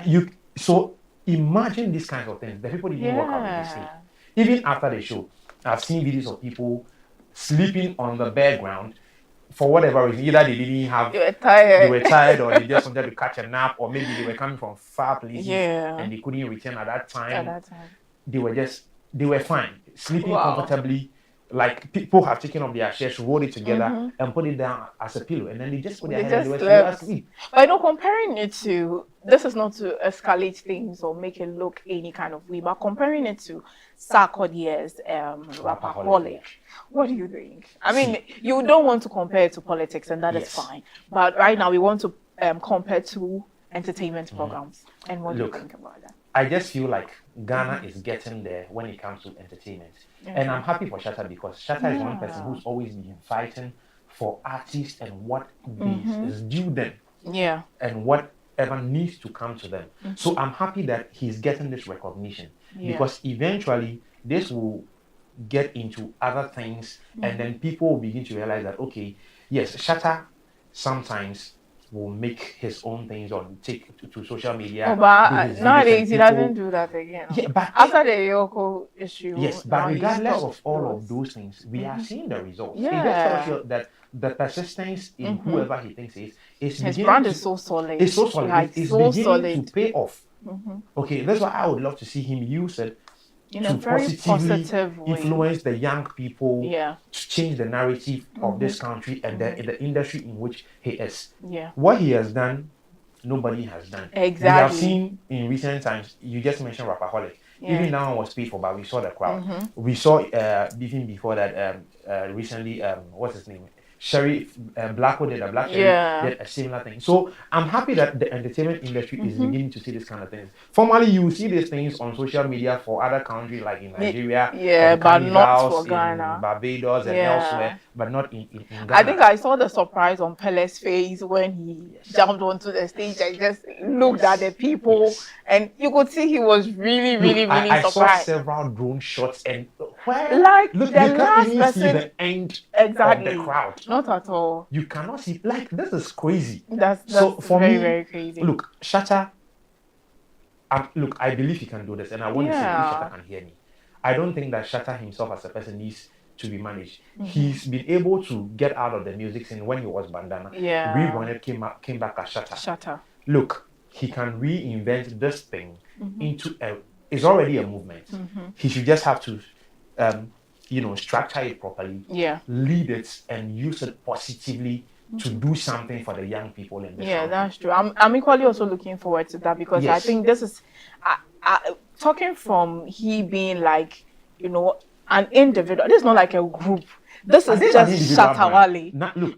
so imagine these kinds of things. The people didn't walk out with the stage. Even after the show, I've seen videos of people sleeping on the bare ground for whatever reason. Either they didn't have, they were tired, or they just wanted to catch a nap, or maybe they were coming from far places and they couldn't return at that time. They were fine, sleeping comfortably. Like people have taken off their shirts, rolled it together, and put it down as a pillow, and then they just put their head and they were asleep. But comparing it to, this is not to escalate things or make it look any kind of way, but comparing it to Sarkodie's Rapaholic, what do you think? I mean, you don't want to compare it to politics, and that is fine. But right now, we want to compare to entertainment programs. And what do you think about that? I just feel like Ghana is getting there when it comes to entertainment. And I'm happy for Shatta, because Shatta is one person who's always been fighting for artists and what is due them. Yeah. And whatever needs to come to them. So I'm happy that he's getting this recognition, because eventually this will get into other things, and then people will begin to realize that, okay, yes, Shatta sometimes will make his own things or take to social media. But nowadays he doesn't do that again. Yeah, but after the Yoko issue. Yes, but regardless of all of those things, we are seeing the results. It just tells you that the persistence in whoever he thinks is his brand is so solid. It's so solid. Like, it's so beginning solid to pay off. Okay, that's why I would love to see him use it in to a very positively positive way. Influence the young people, to change the narrative of this country and the industry in which he is. Yeah. What he has done, nobody has done. Exactly. We have seen in recent times, you just mentioned Rapaholic. Even that one was paid for, but we saw the crowd. We saw even before that recently, what's his name? Sheriff Blacko did a Black Sheriff did a similar thing. So I'm happy that the entertainment industry is beginning to see this kind of things. Formerly, you see these things on social media for other countries like in Nigeria, but not for Ghana, in Barbados and elsewhere, but not in Ghana. I think I saw the surprise on Pele's face when he jumped onto the stage and just looked at the people, and you could see he was really surprised. I saw several drone shots, and like look, the you can't last even person, see the end of the crowd. Not at all. You cannot see. Like, this is crazy. That's so for very, me, very crazy. Look, Shatta. Look, I believe he can do this, and I want to see if Shatta can hear me. I don't think that Shatta himself as a person needs to be managed. He's been able to get out of the music scene when he was Bandana. Rebranded, came back as Shatta. Look, he can reinvent this thing into it's already a movement. He should just have to structure it properly, lead it, and use it positively to do something for the young people in this country. That's true. I'm equally also looking forward to that, because I think this is talking from he being like, an individual. This is not like a group. This is just Shatta Wale.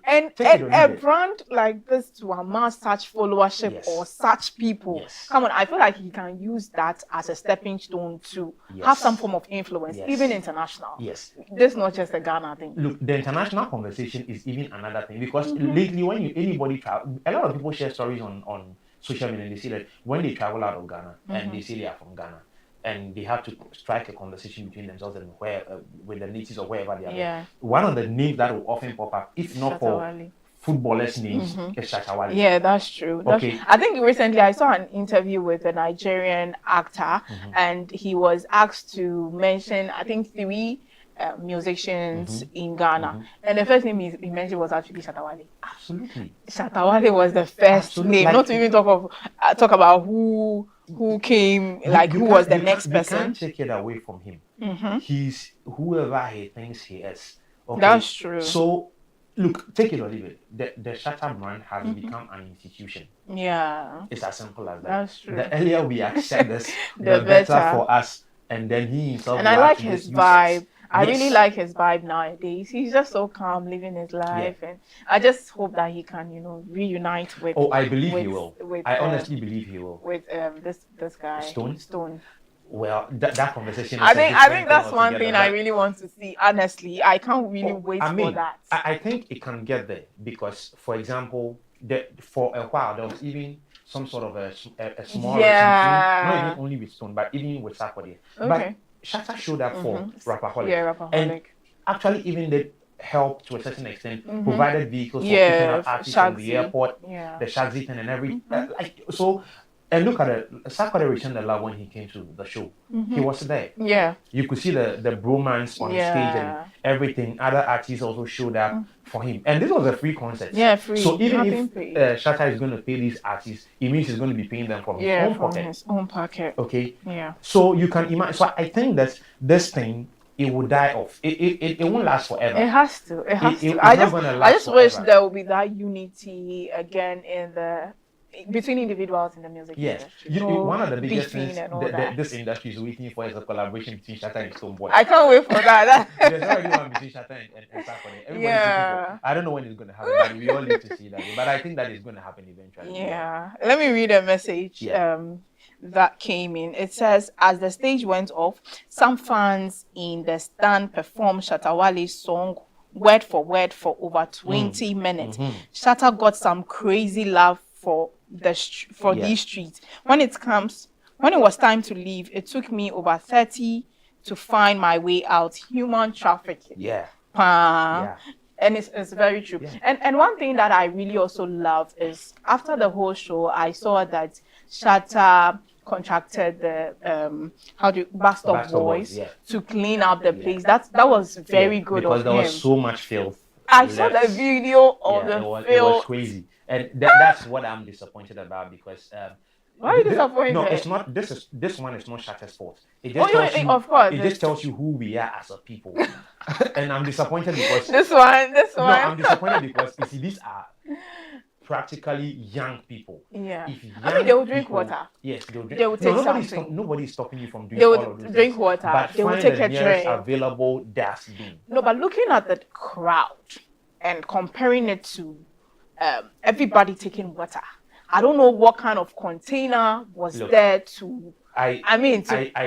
And a brand like this to amass such followership or such people. Come on, I feel like he can use that as a stepping stone to have some form of influence, even international. This is not just a Ghana thing. Look, the international conversation is even another thing, because lately when anybody travel, a lot of people share stories on social media, and they say that when they travel out of Ghana and they say they are from Ghana, and they have to strike a conversation between themselves and with the natives or wherever they are. One of the names that will often pop up, if not for footballers' names, is Shatta Wale. Yeah, that's true. I think recently I saw an interview with a Nigerian actor, and he was asked to mention, I think, 3 musicians in Ghana, and the first name he mentioned was actually Shatta Wale. Absolutely, Shatta Wale was the first name. Like, not to even talk about who came, like who was the next person. You can't take it away from him. He's whoever he thinks he is. Okay? That's true. So look, take it or leave it. The Shatta brand has become an institution. It's as simple as that. That's true. The earlier we accept this, the better for us. And then he himself. And I like his vibe. I really like his vibe nowadays. He's just so calm, living his life, and I just hope that he can, reunite with. Oh, I believe he will. I honestly believe he will. With this guy, Stone. Well, that conversation. I think that's one thing I really want to see. Honestly, I can't really wait for that. I think it can get there because, for example, for a while there was even some sort of a small Yeah. not even only with Stone, but even with Sarkodie. Okay. But Shatta showed up for Rapaholic. Yeah, Rapaholic. And actually even did help to a certain extent, provided vehicles for picking up artists from the airport, the Shagzy thing and everything. And look at it, Sarkodie returned the love when he came to the show. He was there. Yeah. You could see the bromance on stage and everything. Other artists also showed up for him. And this was a free concert. Yeah, free. So even if Shatta is going to pay these artists, it means he's going to be paying them from his own pocket. Okay. Yeah. So you can imagine. So I think that this thing, it will die off. It won't last forever. It has to. It has to. I just wish there would be that unity again in the between individuals in the music industry. One of the biggest things this industry is waiting for is a collaboration between Shatta and Stonebwoy. I can't wait for that. There's already one between Shatta and Sarkodie. Everybody's I don't know when it's going to happen, but we all need to see that. But I think that is going to happen eventually. Yeah. Let me read a message that came in. It says, as the stage went off, some fans in the stand performed Shatta Wale's song word for over 20 minutes. Shatta got some crazy love for these streets. When it was time to leave, it took me over 30 to find my way out. Human trafficking. And it's very true. And one thing that I really also love is after the whole show, I saw that Shatta contracted the bus stop boys to clean up the place. That was very good of him. Because there was so much filth. I saw the video of the filth. It was crazy. And that's what I'm disappointed about because why are you disappointed? No, it's not. This one is not Shatta's fault. It just tells you, of course. It just tells you who we are as a people. And I'm disappointed because this one. No, I'm disappointed because you see, these are practically young people. Yeah. They will drink water. Yes, they will drink. They will take nobody's stopping you from doing all of those drink water. But they will take a drink. Available dustbin. No, but looking at the crowd and comparing it to everybody taking water. I don't know what kind of container was there to. I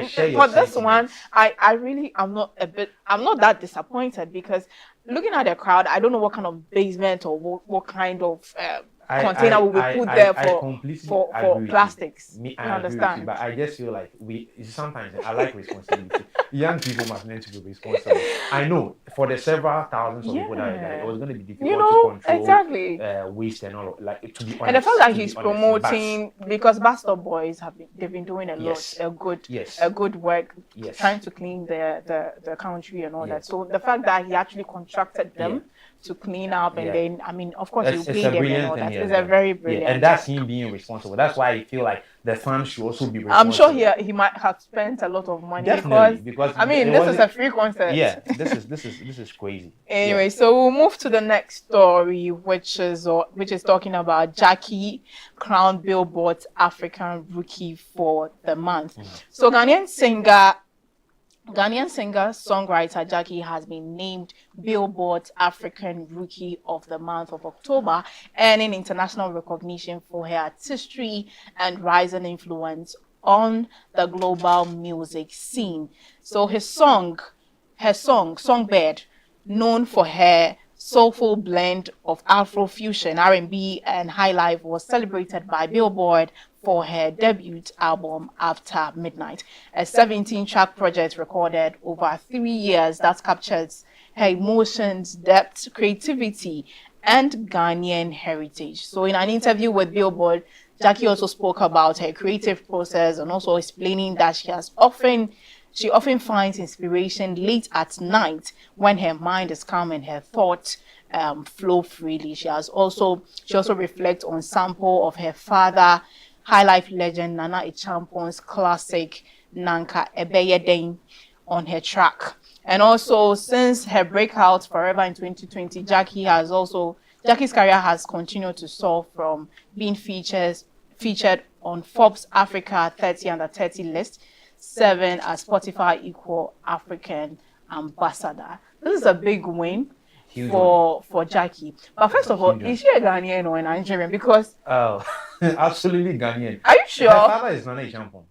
share your for this one, I'm not that disappointed because looking at the crowd, I don't know what kind of basement or what kind of container will be put there for plastics. You understand? But I just feel like sometimes I like responsibility. Young people must learn to be responsible. I know for the several thousands of people that it was going to be difficult to control waste and all to be honest. And the fact that he's promoting because bus stop boys they've been doing a good work trying to clean the country and all that. So the fact that he actually contracted them to clean up and then of course you pay them and all that. It's a very brilliant. And that's him being responsible. That's why I feel like the fans should also be responsible. I'm sure he might have spent a lot of money because this is a free concert. Yeah, this is crazy. Anyway, so we'll move to the next story, which is talking about Jackie crowned Billboard's African Rookie for the month. So Ghanaian singer-songwriter Jackie has been named Billboard's African Rookie of the Month of October, earning international recognition for her artistry and rising influence on the global music scene. So her song, Songbird, known for her soulful blend of Afrofusion, R&B, and highlife, was celebrated by Billboard for her debut album After Midnight, a 17-track project recorded over 3 years that captures her emotions, depth, creativity, and Ghanaian heritage. So in an interview with Billboard, Jackie also spoke about her creative process and also explaining that she often finds inspiration late at night when her mind is calm and her thoughts flow freely. She also reflects on sample of her father, high life legend Nana Ichampon's classic Nanka Ebeyeden on her track. And also, since her breakout Forever in 2020, Jackie's career has continued to soar from being featured on Forbes Africa 30 under 30 list, 7 as Spotify Equal African Ambassador. This is a big win for Jackie. But first of all, is she a Ghanaian or a Nigerian? Because absolutely Ghanaian. Are you sure? Her father is Nana Ichampo.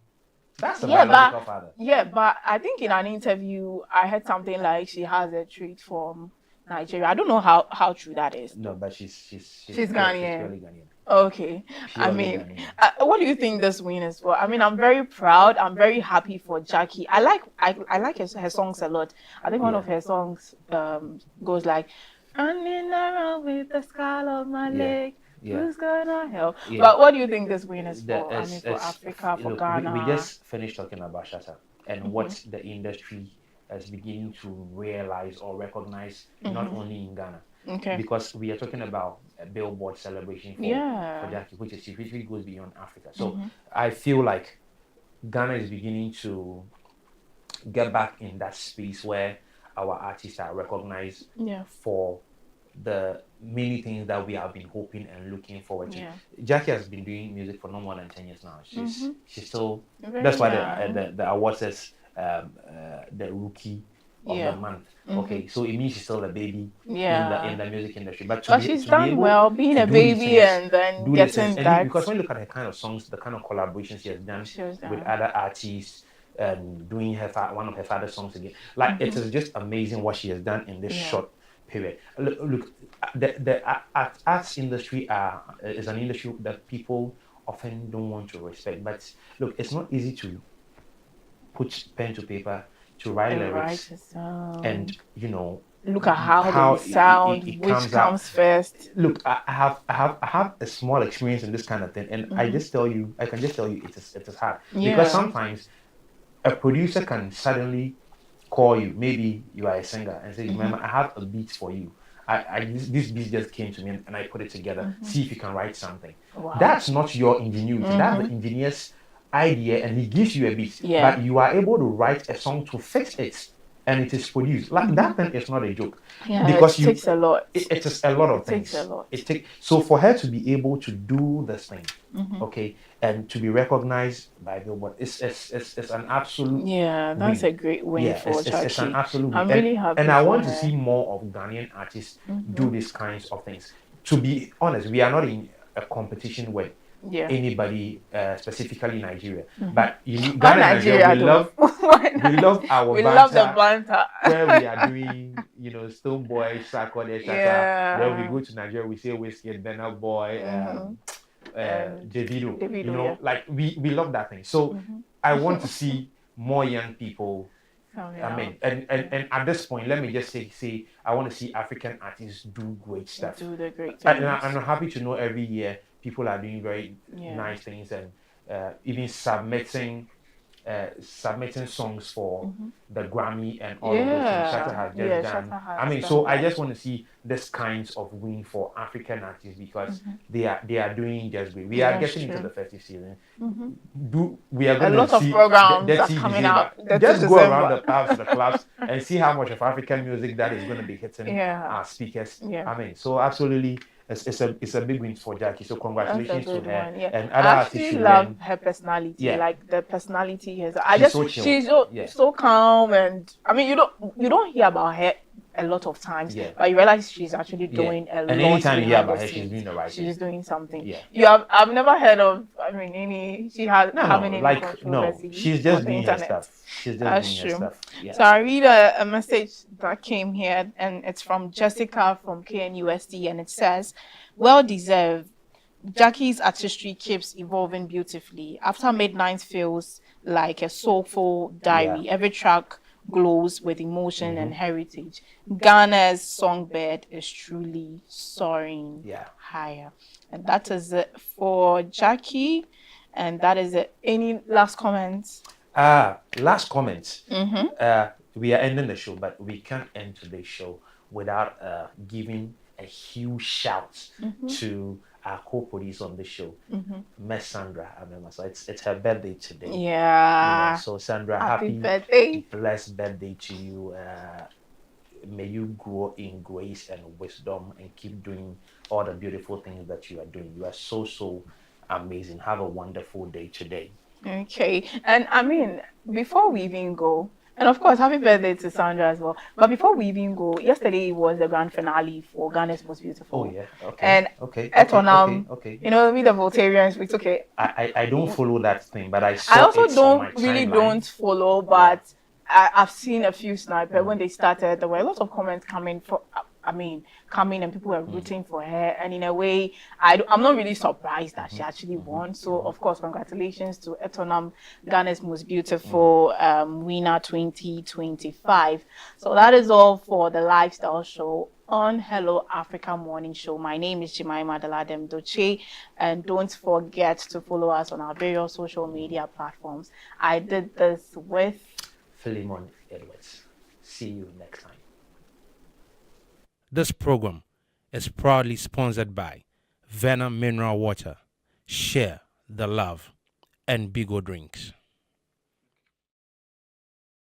That's the biological father. Yeah, but I think in an interview I heard something like she has a trait from Nigeria. I don't know how true that is. No, but She's She's Ghanaian. purely Ghanaian. Okay. I Purely mean, Ghanaian. what do you think this win is for? I mean, I'm very proud. I'm very happy for Jackie. I like her songs a lot. I think one of her songs goes like, running around with the skull of my leg. Yeah. Who's gonna help? Yeah. But what do you think this win is The- for? I mean, for it's- Africa, for look, Ghana. we just finished talking about Shatta and what the industry is beginning to realize or recognize, not only in Ghana. Okay. Because we are talking about a Billboard celebration for Jackie, which really goes beyond Africa. So I feel like Ghana is beginning to get back in that space where our artists are recognized for the many things that we have been hoping and looking forward to. Jackie has been doing music for no more than 10 years now. She's still that's why the award says the rookie of the month. Okay, so it means she's still a baby in the music industry. But she's done well being a baby and then getting that. Because when you look at her kind of songs, the kind of collaborations she has done with other artists, doing one of her father's songs again, like it is just amazing what she has done in this short period. Look, the arts industry is an industry that people often don't want to respect. But look, it's not easy to put pen to paper, to write lyrics, and look at how they sound, which comes first. Look, I have a small experience in this kind of thing, and I can just tell you, it is hard because sometimes a producer can suddenly call you, maybe you are a singer, and say, "Remember, I have a beat for you. This beat just came to me, and I put it together. See if you can write something." Wow. That's not your ingenuity. That's the engineer's idea, and he gives you a beat, but you are able to write a song to fix it, and it is produced. Like that thing is not a joke, because it takes a lot. It is a lot of things. Takes a lot. So for her to be able to do this thing, okay, and to be recognized by Billboard, it's an absolute that's win. a great win for Jackie. It's an absolute win. I'm really happy. And I want to see more of Ghanaian artists do these kinds of things. To be honest, we are not in a competition with anybody, specifically Nigeria. But Ghana and Nigeria, we love our banter. Love the banter. Where we are doing, Stone Boy, Sarkodie, Shatta. Then we go to Nigeria, we say Whiskey, Burna Boy, Davido. Like we love that thing. So I want to see more young people. I mean, and at this point, let me just say I want to see African artists do great stuff. Do the great things. And I'm happy to know every year people are doing very nice things and even submitting songs for the Grammy and all of those things. Shatta has just done. I mean, so I just want to see this kinds of win for African artists because they are doing just great. We are getting into the festive season. We are going a lot to of see programs are coming out. Just go around the clubs, and see how much of African music that is going to be hitting our speakers. I mean, so absolutely. It's a big win for Jackie. So congratulations to her and other artists. I actually love her personality. Like the personality has. She's so calm, and I mean you don't hear about her a lot of times, but you realize she's actually doing a lot. And anytime you hear about her, she's doing the right thing. She's doing something. I've never heard of. I mean, she has having any controversy. She's just doing her stuff. She's just doing her stuff. So I read a message that came here, and it's from Jessica from KNUST, and it says, "Well deserved. Jackie's artistry keeps evolving beautifully. After Midnight feels like a soulful diary. Every track glows with emotion and heritage. Ghana's songbird is truly soaring higher." And that is it for Jackie. And that is it. Any last comments? Last comments. We are ending the show, but we can't end today's show without giving a huge shout to our co-producer on the show, Miss Sandra. I remember, so it's her birthday today. So Sandra, happy birthday, blessed birthday to you. May you grow in grace and wisdom and keep doing all the beautiful things that you are doing. You are so amazing. Have a wonderful day today. Okay, and I mean, before we even go, and of course, happy birthday to Sandra as well. But before we even go, yesterday was the grand finale for Ghana's Most Beautiful. Oh yeah, okay. And okay. We the Voltarians, we took it. I don't follow that thing, but I also don't follow, but I've seen a few snipers when they started. There were a lot of comments coming from. coming and people were rooting for her. And in a way, I'm not really surprised that she actually won. So, of course, congratulations to Etonam, Ghana's most beautiful winner 2025. So that is all for the lifestyle show on Hello Africa Morning Show. My name is Jemima Daladem Doche, and don't forget to follow us on our various social media platforms. I did this with Philemon Edwards. See you next time. This program is proudly sponsored by Venom Mineral Water, Share the Love, and Bigo Drinks.